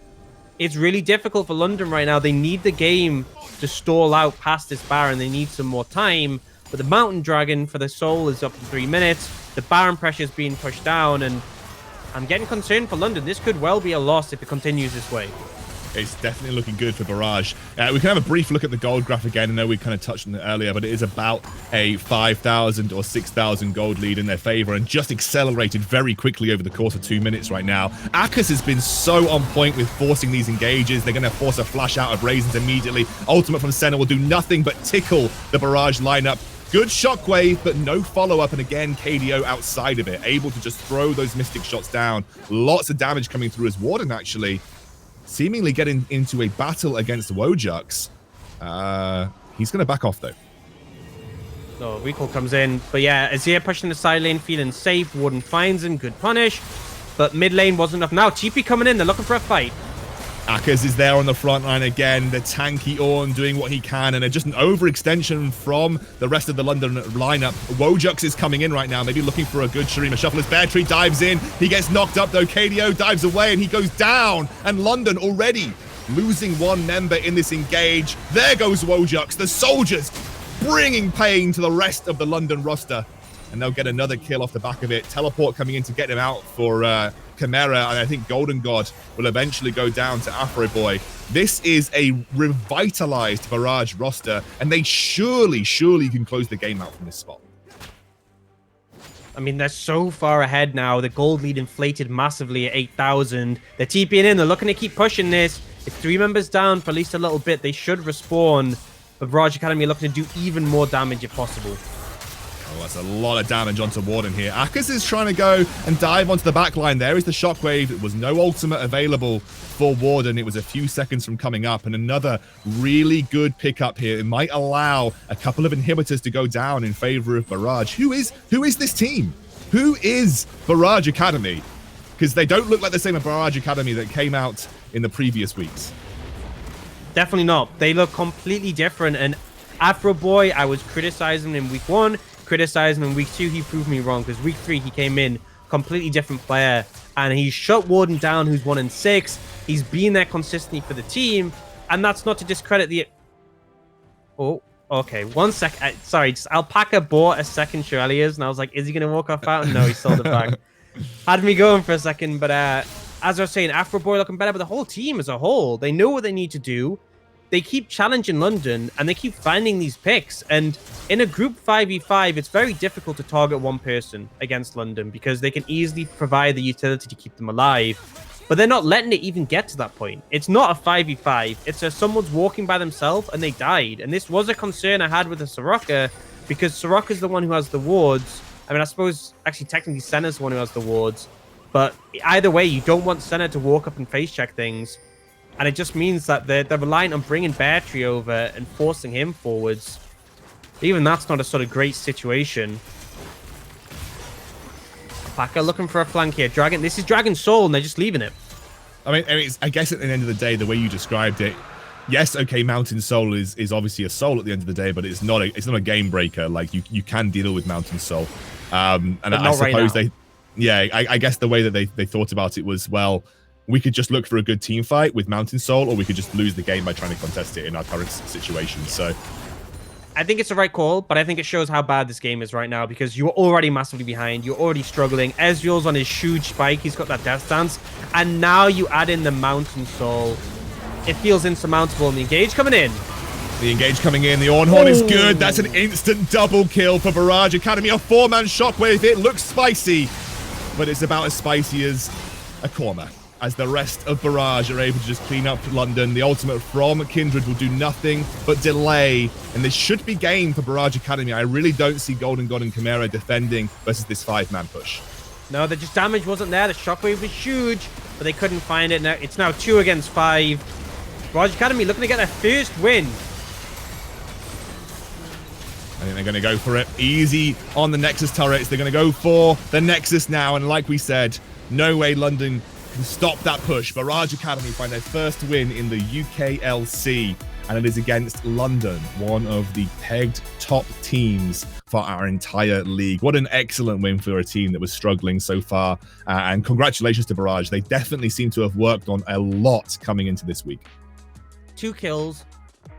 It's really difficult for London right now. They need the game to stall out past this Baron. They need some more time. But the Mountain Dragon for the Soul is up in 3 minutes. The Baron pressure is being pushed down. And I'm getting concerned for London. This could well be a loss if it continues this way. It's definitely looking good for Barrage. We can have a brief look at the gold graph again. I know we kind of touched on it earlier, but it is about a 5,000 or 6,000 gold lead in their favor, and just accelerated very quickly over the course of 2 minutes right now. Akers has been so on point with forcing these engages. They're going to force a flash out of Raisins immediately. Ultimate from Senna will do nothing but tickle the Barrage lineup. Good shockwave, but no follow-up, and again, KDO outside of it, able to just throw those Mystic shots down. Lots of damage coming through as Warden, actually, seemingly getting into a battle against Wojux. He's going to back off, though. So recall comes in. But yeah, Azir pushing the side lane, feeling safe. Warden finds him. Good punish. But mid lane wasn't enough. Now, TP coming in. They're looking for a fight. Akers is there on the front line again. The tanky Ornn doing what he can, and just an overextension from the rest of the London lineup. Wojux is coming in right now, maybe looking for a good Shurima shuffle as Bear Tree dives in. He gets knocked up though. KDO dives away and he goes down. And London already losing one member in this engage. There goes Wojux. The soldiers bringing pain to the rest of the London roster. And they'll get another kill off the back of it. Teleport coming in to get him out for Chimera, and I think Golden God will eventually go down to Afro Boy. This is a revitalized Barrage roster, and they surely can close the game out from this spot. I mean, they're so far ahead now. The gold lead inflated massively at 8,000. They're TPing in. They're looking to keep pushing this. If 3 members down for at least a little bit, they should respawn. But Barrage Academy are looking to do even more damage if possible. Oh, that's a lot of damage onto Warden here. Akers is trying to go and dive onto the back line. There is the Shockwave. There was no ultimate available for Warden. It was a few seconds from coming up. And another really good pickup here. It might allow a couple of inhibitors to go down in favor of Barrage. Who is this team? Who is Barrage Academy? Because they don't look like the same Barrage Academy that came out in the previous weeks. Definitely not. They look completely different. And Afro Boy, I was criticizing him in week 1. Criticizing him in week 2, he proved me wrong, because week 3 he came in completely different player and he shut Warden down, who's 1-6. He's been there consistently for the team, and that's not to discredit the... Oh, okay, 1 sec. Sorry, just Alpaca bought a second Shurelier's and I was like, is he gonna walk off out? No, he sold it back. Had me going for a second, but as I was saying, Afro Boy looking better, but the whole team as a whole, they know what they need to do. They keep challenging London and they keep finding these picks. And in a group 5v5, it's very difficult to target one person against London because they can easily provide the utility to keep them alive. But they're not letting it even get to that point. It's not a 5v5. It's someone's walking by themselves and they died. And this was a concern I had with the Soraka, because Soraka's the one who has the wards. I mean, I suppose actually technically Senna's the one who has the wards. But either way, you don't want Senna to walk up and face check things. And it just means that they're reliant on bringing Bear Tree over and forcing him forwards. Even that's not a sort of great situation. Packer looking for a flank here. Dragon. This is Dragon Soul, and they're just leaving it. I mean, I guess at the end of the day, the way you described it, yes, okay, Mountain Soul is obviously a soul at the end of the day, but it's not a game breaker. Like you can deal with Mountain Soul. And I suppose right I guess the way that they thought about it was, well, we could just look for a good team fight with Mountain Soul, or we could just lose the game by trying to contest it in our current situation. So I think it's the right call, but I think it shows how bad this game is right now, because you're already massively behind. You're already struggling. Ezreal's on his huge spike. He's got that death stance. And now you add in the Mountain Soul. It feels insurmountable. And the engage coming in. The engage coming in. The Ornn Horn is good. That's an instant double kill for Barrage Academy. A 4-man Shockwave. It looks spicy, but it's about as spicy as a Korma. As the rest of Barrage are able to just clean up London. The ultimate from Kindred will do nothing but delay. And this should be game for Barrage Academy. I really don't see Golden God and Chimera defending versus this 5-man push. No, the just damage wasn't there. The Shockwave was huge, but they couldn't find it. Now it's now 2 against 5. Barrage Academy looking to get their first win. I think they're going to go for it. Easy on the Nexus turrets. They're going to go for the Nexus now. And like we said, no way London can stop that push. Barrage Academy find their first win in the UKLC, and it is against London, one of the pegged top teams for our entire league. What an excellent win for a team that was struggling so far, and congratulations to Barrage. They definitely seem to have worked on a lot coming into this week. 2 kills,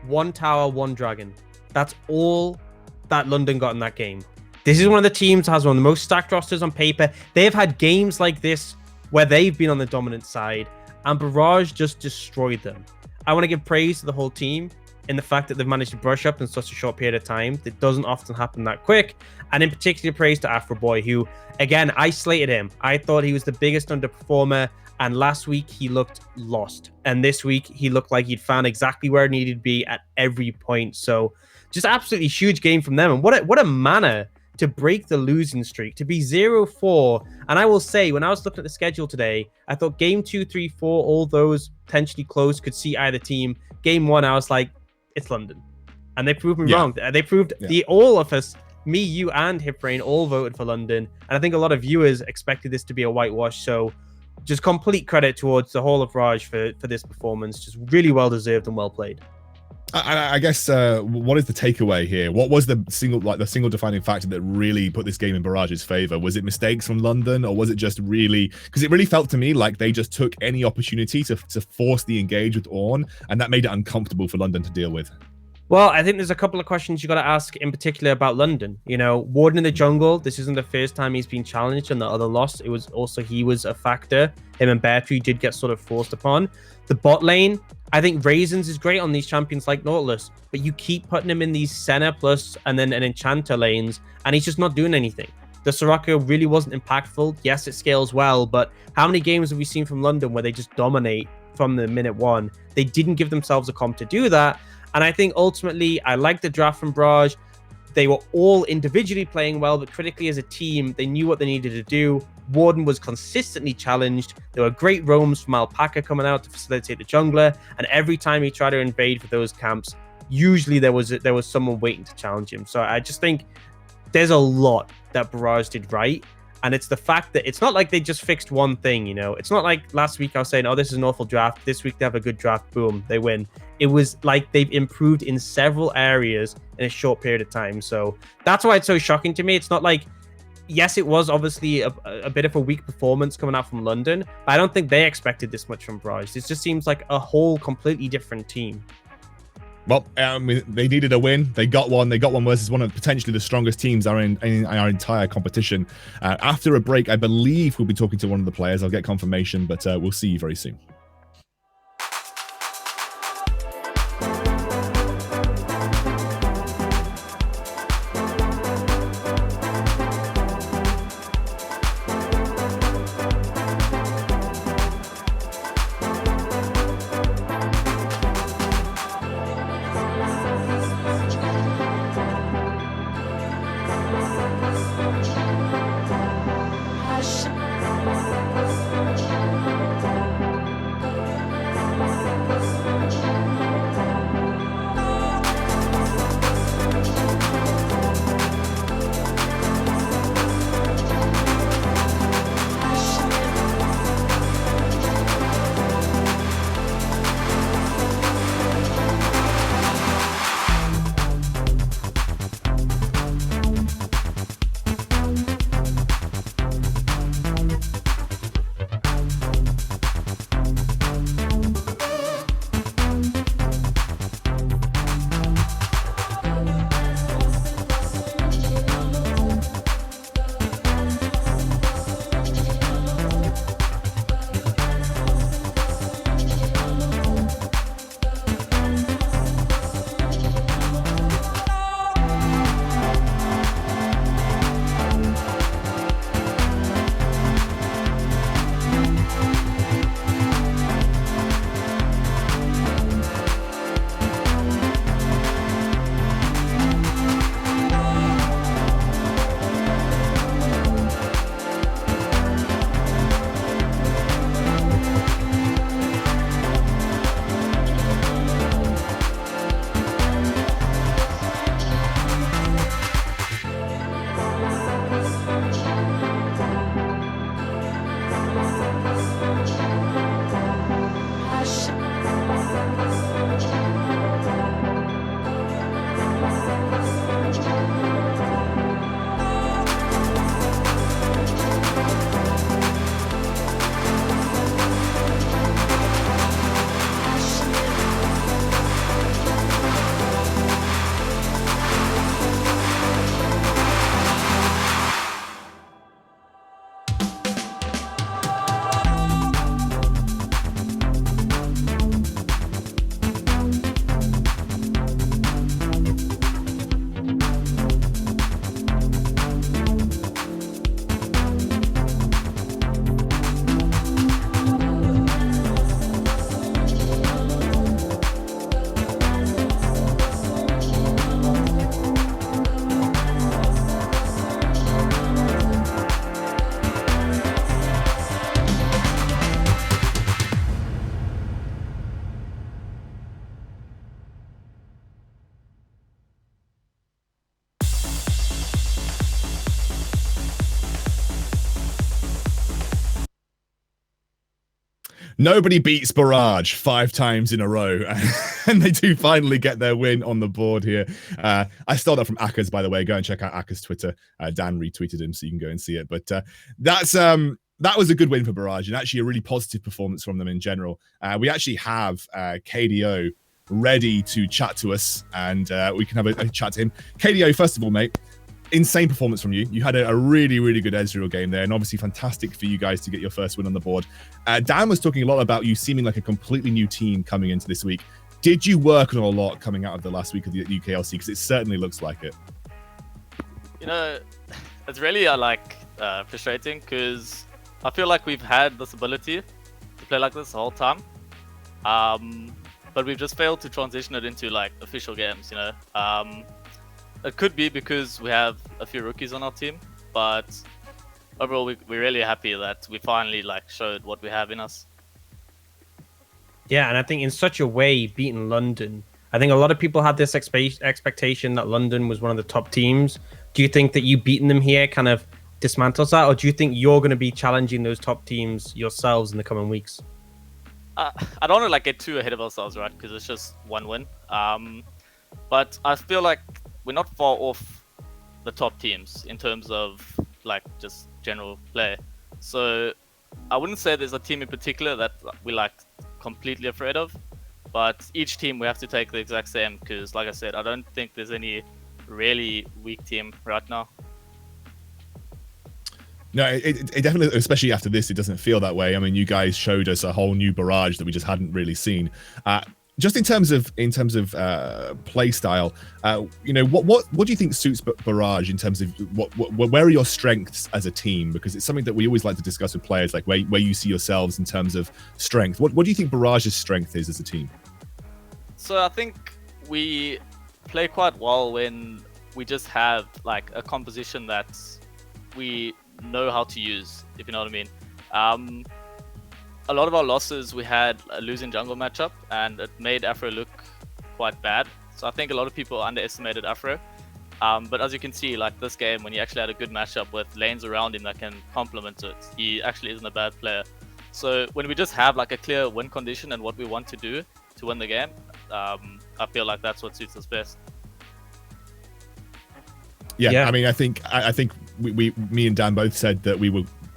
1 tower, 1 dragon. That's all that London got in that game. This is one of the teams that has one of the most stacked rosters on paper. They've had games like this where they've been on the dominant side, and Barrage just destroyed them. I want to give praise to the whole team in the fact that they've managed to brush up in such a short period of time. It doesn't often happen that quick. And in particular, praise to Afro Boy, who, again, I slated him. I thought he was the biggest underperformer, and last week he looked lost. And this week he looked like he'd found exactly where he needed to be at every point. So just absolutely huge game from them. And what a manner to break the losing streak, to be 0-4. And I will say, when I was looking at the schedule today, I thought game 2, 3, 4, all those potentially close could see either team. Game 1, I was like, it's London. And they proved me wrong. They proved all of us, me, you, and Hiprain all voted for London. And I think a lot of viewers expected this to be a whitewash. So just complete credit towards the whole of Raj for this performance. Just really well deserved and well played. I guess what is the takeaway here? What was the single defining factor that really put this game in Barrage's favor? Was it mistakes from London, or was it just really, because it really felt to me like they just took any opportunity to force the engage with Ornn, and that made it uncomfortable for London to deal with? Well, I think there's a couple of questions you got to ask in particular about London. You know, Warden in the jungle, this isn't the first time he's been challenged in the other loss. It was also, he was a factor. Him and Beartree did get sort of forced upon. The bot lane, I think Raisins is great on these champions like Nautilus, but you keep putting him in these Senna plus and then an Enchanter lanes, and he's just not doing anything. The Soraka really wasn't impactful. Yes, it scales well, but how many games have we seen from London where they just dominate from the minute one? They didn't give themselves a comp to do that. And I think ultimately, I like the draft from Barrage. They were all individually playing well, but critically as a team, they knew what they needed to do. Warden was consistently challenged. There were great roams from Alpaca coming out to facilitate the jungler. And every time he tried to invade for those camps, usually there was someone waiting to challenge him. So I just think there's a lot that Barrage did right. And it's the fact that it's not like they just fixed one thing, you know. It's not like last week I was saying, oh, this is an awful draft. This week they have a good draft. Boom, they win. It was like they've improved in several areas in a short period of time. So that's why it's so shocking to me. It's not like, yes, it was obviously a bit of a weak performance coming out from London, but I don't think they expected this much from Barrage. This just seems like a whole completely different team. Well, they needed a win. They got one. They got one versus one of potentially the strongest teams in our entire competition. After a break, I believe we'll be talking to one of the players. I'll get confirmation, but we'll see you very soon. Nobody beats Barrage 5 times in a row, and they do finally get their win on the board here. I stole that from Akers, by the way. Go and check out Akers' Twitter. Dan retweeted him, so you can go and see it. But that was a good win for Barrage, and actually a really positive performance from them in general. We actually have KDO ready to chat to us, and we can have a chat to him. KDO, first of all, mate, insane performance from you. You had a really, really good Ezreal game there, and obviously fantastic for you guys to get your first win on the board. Dan was talking a lot about you seeming like a completely new team coming into this week. Did you work on a lot coming out of the last week of the UKLC? Because it certainly looks like it. You know, it's really frustrating because I feel like we've had this ability to play like this the whole time, but we've just failed to transition it into like official games. You know. It could be because we have a few rookies on our team, but overall we're really happy that we finally like showed what we have in us. Yeah, and I think in such a way, beating London, I think a lot of people had this expectation that London was one of the top teams. Do you think that you beating them here kind of dismantles that, or do you think you're going to be challenging those top teams yourselves in the coming weeks? I don't want to get too ahead of ourselves, right? Because it's just one win. But I feel like we're not far off the top teams in terms of just general play. So I wouldn't say there's a team in particular that we're completely afraid of, but each team we have to take the exact same because, like I said, I don't think there's any really weak team right now. No, it definitely, especially after this, it doesn't feel that way. I mean, you guys showed us a whole new Barrage that we just hadn't really seen. Just in terms of play style, what do you think suits Barrage in terms of where are your strengths as a team? Because it's something that we always like to discuss with players, like where you see yourselves in terms of strength. What do you think Barrage's strength is as a team? So I think we play quite well when we just have a composition that we know how to use, if you know what I mean. A lot of our losses, we had a losing jungle matchup, and it made Afro look quite bad. So I think a lot of people underestimated Afro. But as you can see, this game, when he actually had a good matchup with lanes around him that can complement it, he actually isn't a bad player. So when we just have a clear win condition and what we want to do to win the game, I feel like that's what suits us best. Yeah. I mean, I think me and Dan both said that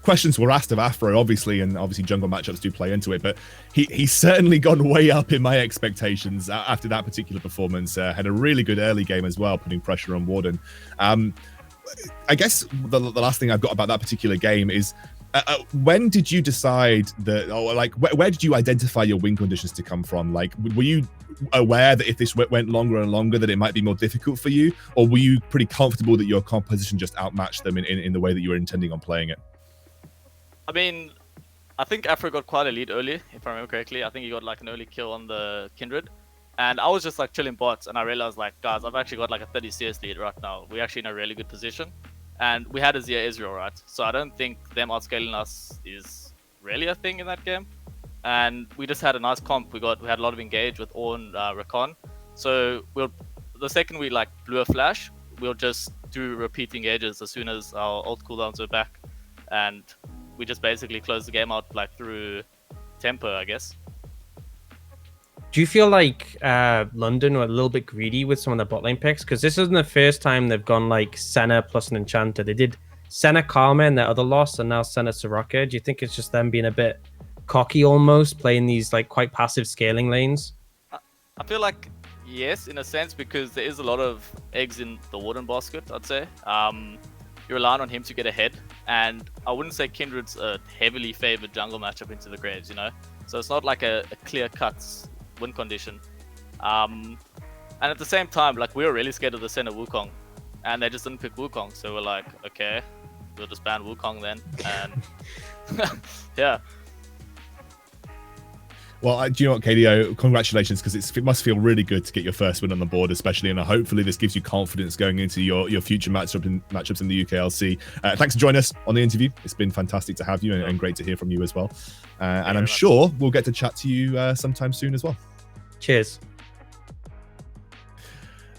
questions were asked of Afro, obviously, and obviously jungle matchups do play into it, but he's certainly gone way up in my expectations after that particular performance. Had a really good early game as well, putting pressure on Warden. I guess the last thing I've got about that particular game is when did you decide that, where did you identify your win conditions to come from? Were you aware that if this went longer and longer that it might be more difficult for you, or were you pretty comfortable that your composition just outmatched them in the way that you were intending on playing it? I mean, I think Afro got quite a lead early, if I remember correctly. I think he got an early kill on the Kindred. And I was just chilling bots, and I realized guys, I've actually got a 30 CS lead right now. We're actually in a really good position. And we had a Zia Israel, right? So I don't think them outscaling us is really a thing in that game. And we just had a nice comp. We had a lot of engage with Ornn, Rakan. So the second we blew a flash, we'll just do repeat engages as soon as our ult cooldowns are back. And we just basically closed the game out through tempo, I guess. Do you feel like London were a little bit greedy with some of their bot lane picks? Because this isn't the first time they've gone Senna plus an Enchanter. They did Senna Karma in their other loss, and now Senna Soraka. Do you think it's just them being a bit cocky almost, playing these quite passive scaling lanes? I feel yes, in a sense, because there is a lot of eggs in the Warden basket, I'd say. You're relying on him to get ahead, and I wouldn't say Kindred's a heavily favored jungle matchup into the Graves, so it's not a clear-cut win condition. And at the same time, we were really scared of the Senna Wukong, and they just didn't pick Wukong, so we're okay, we'll just ban Wukong then, and yeah. Well, do you know what, KDO? Congratulations, because it must feel really good to get your first win on the board, especially, and hopefully this gives you confidence going into your future matchups in the UKLC. Thanks for joining us on the interview. It's been fantastic to have you, and great to hear from you as well. And I'm sure we'll get to chat to you sometime soon as well. Cheers.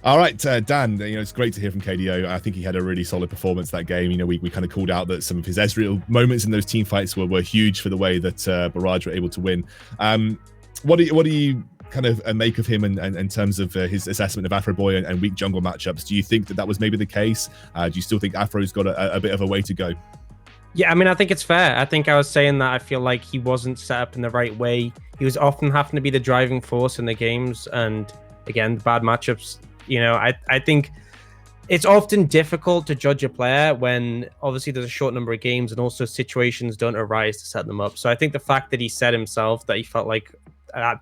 All right, Dan, it's great to hear from KDO. I think he had a really solid performance that game. We kind of called out that some of his Ezreal moments in those team fights were huge for the way that Barrage were able to win. What do you kind of make of him and in terms of his assessment of Afro Boy and weak jungle matchups? Do you think that was maybe the case? Do you still think Afro's got a bit of a way to go? Yeah, I mean, I think it's fair. I think I was saying that I feel like he wasn't set up in the right way. He was often having to be the driving force in the games, and again, bad matchups. I think it's often difficult to judge a player when obviously there's a short number of games and also situations don't arise to set them up. So I think the fact that he said himself that he felt like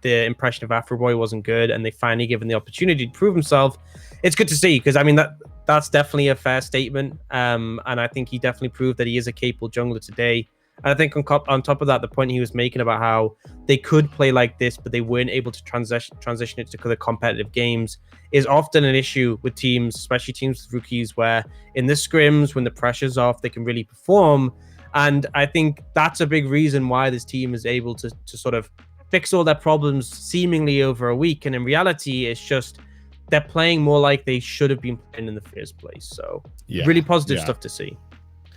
the impression of Afro Boy wasn't good and they finally given the opportunity to prove himself, it's good to see, because I mean that's definitely a fair statement. And I think he definitely proved that he is a capable jungler today. And I think on top of that, the point he was making about how they could play like this, but they weren't able to transition it to the competitive games is often an issue with teams, especially teams with rookies, where in the scrims, when the pressure's off, they can really perform. And I think that's a big reason why this team is able to sort of fix all their problems seemingly over a week. And in reality, it's just they're playing more like they should have been playing in the first place. So really positive stuff to see.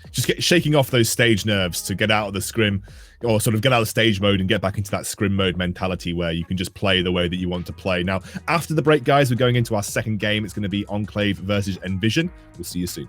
Just shaking off those stage nerves to get out of the scrim, or sort of get out of stage mode and get back into that scrim mode mentality where you can just play the way that you want to play. Now, after the break, guys, we're going into our second game. It's going to be Enclave versus Envision. We'll see you soon.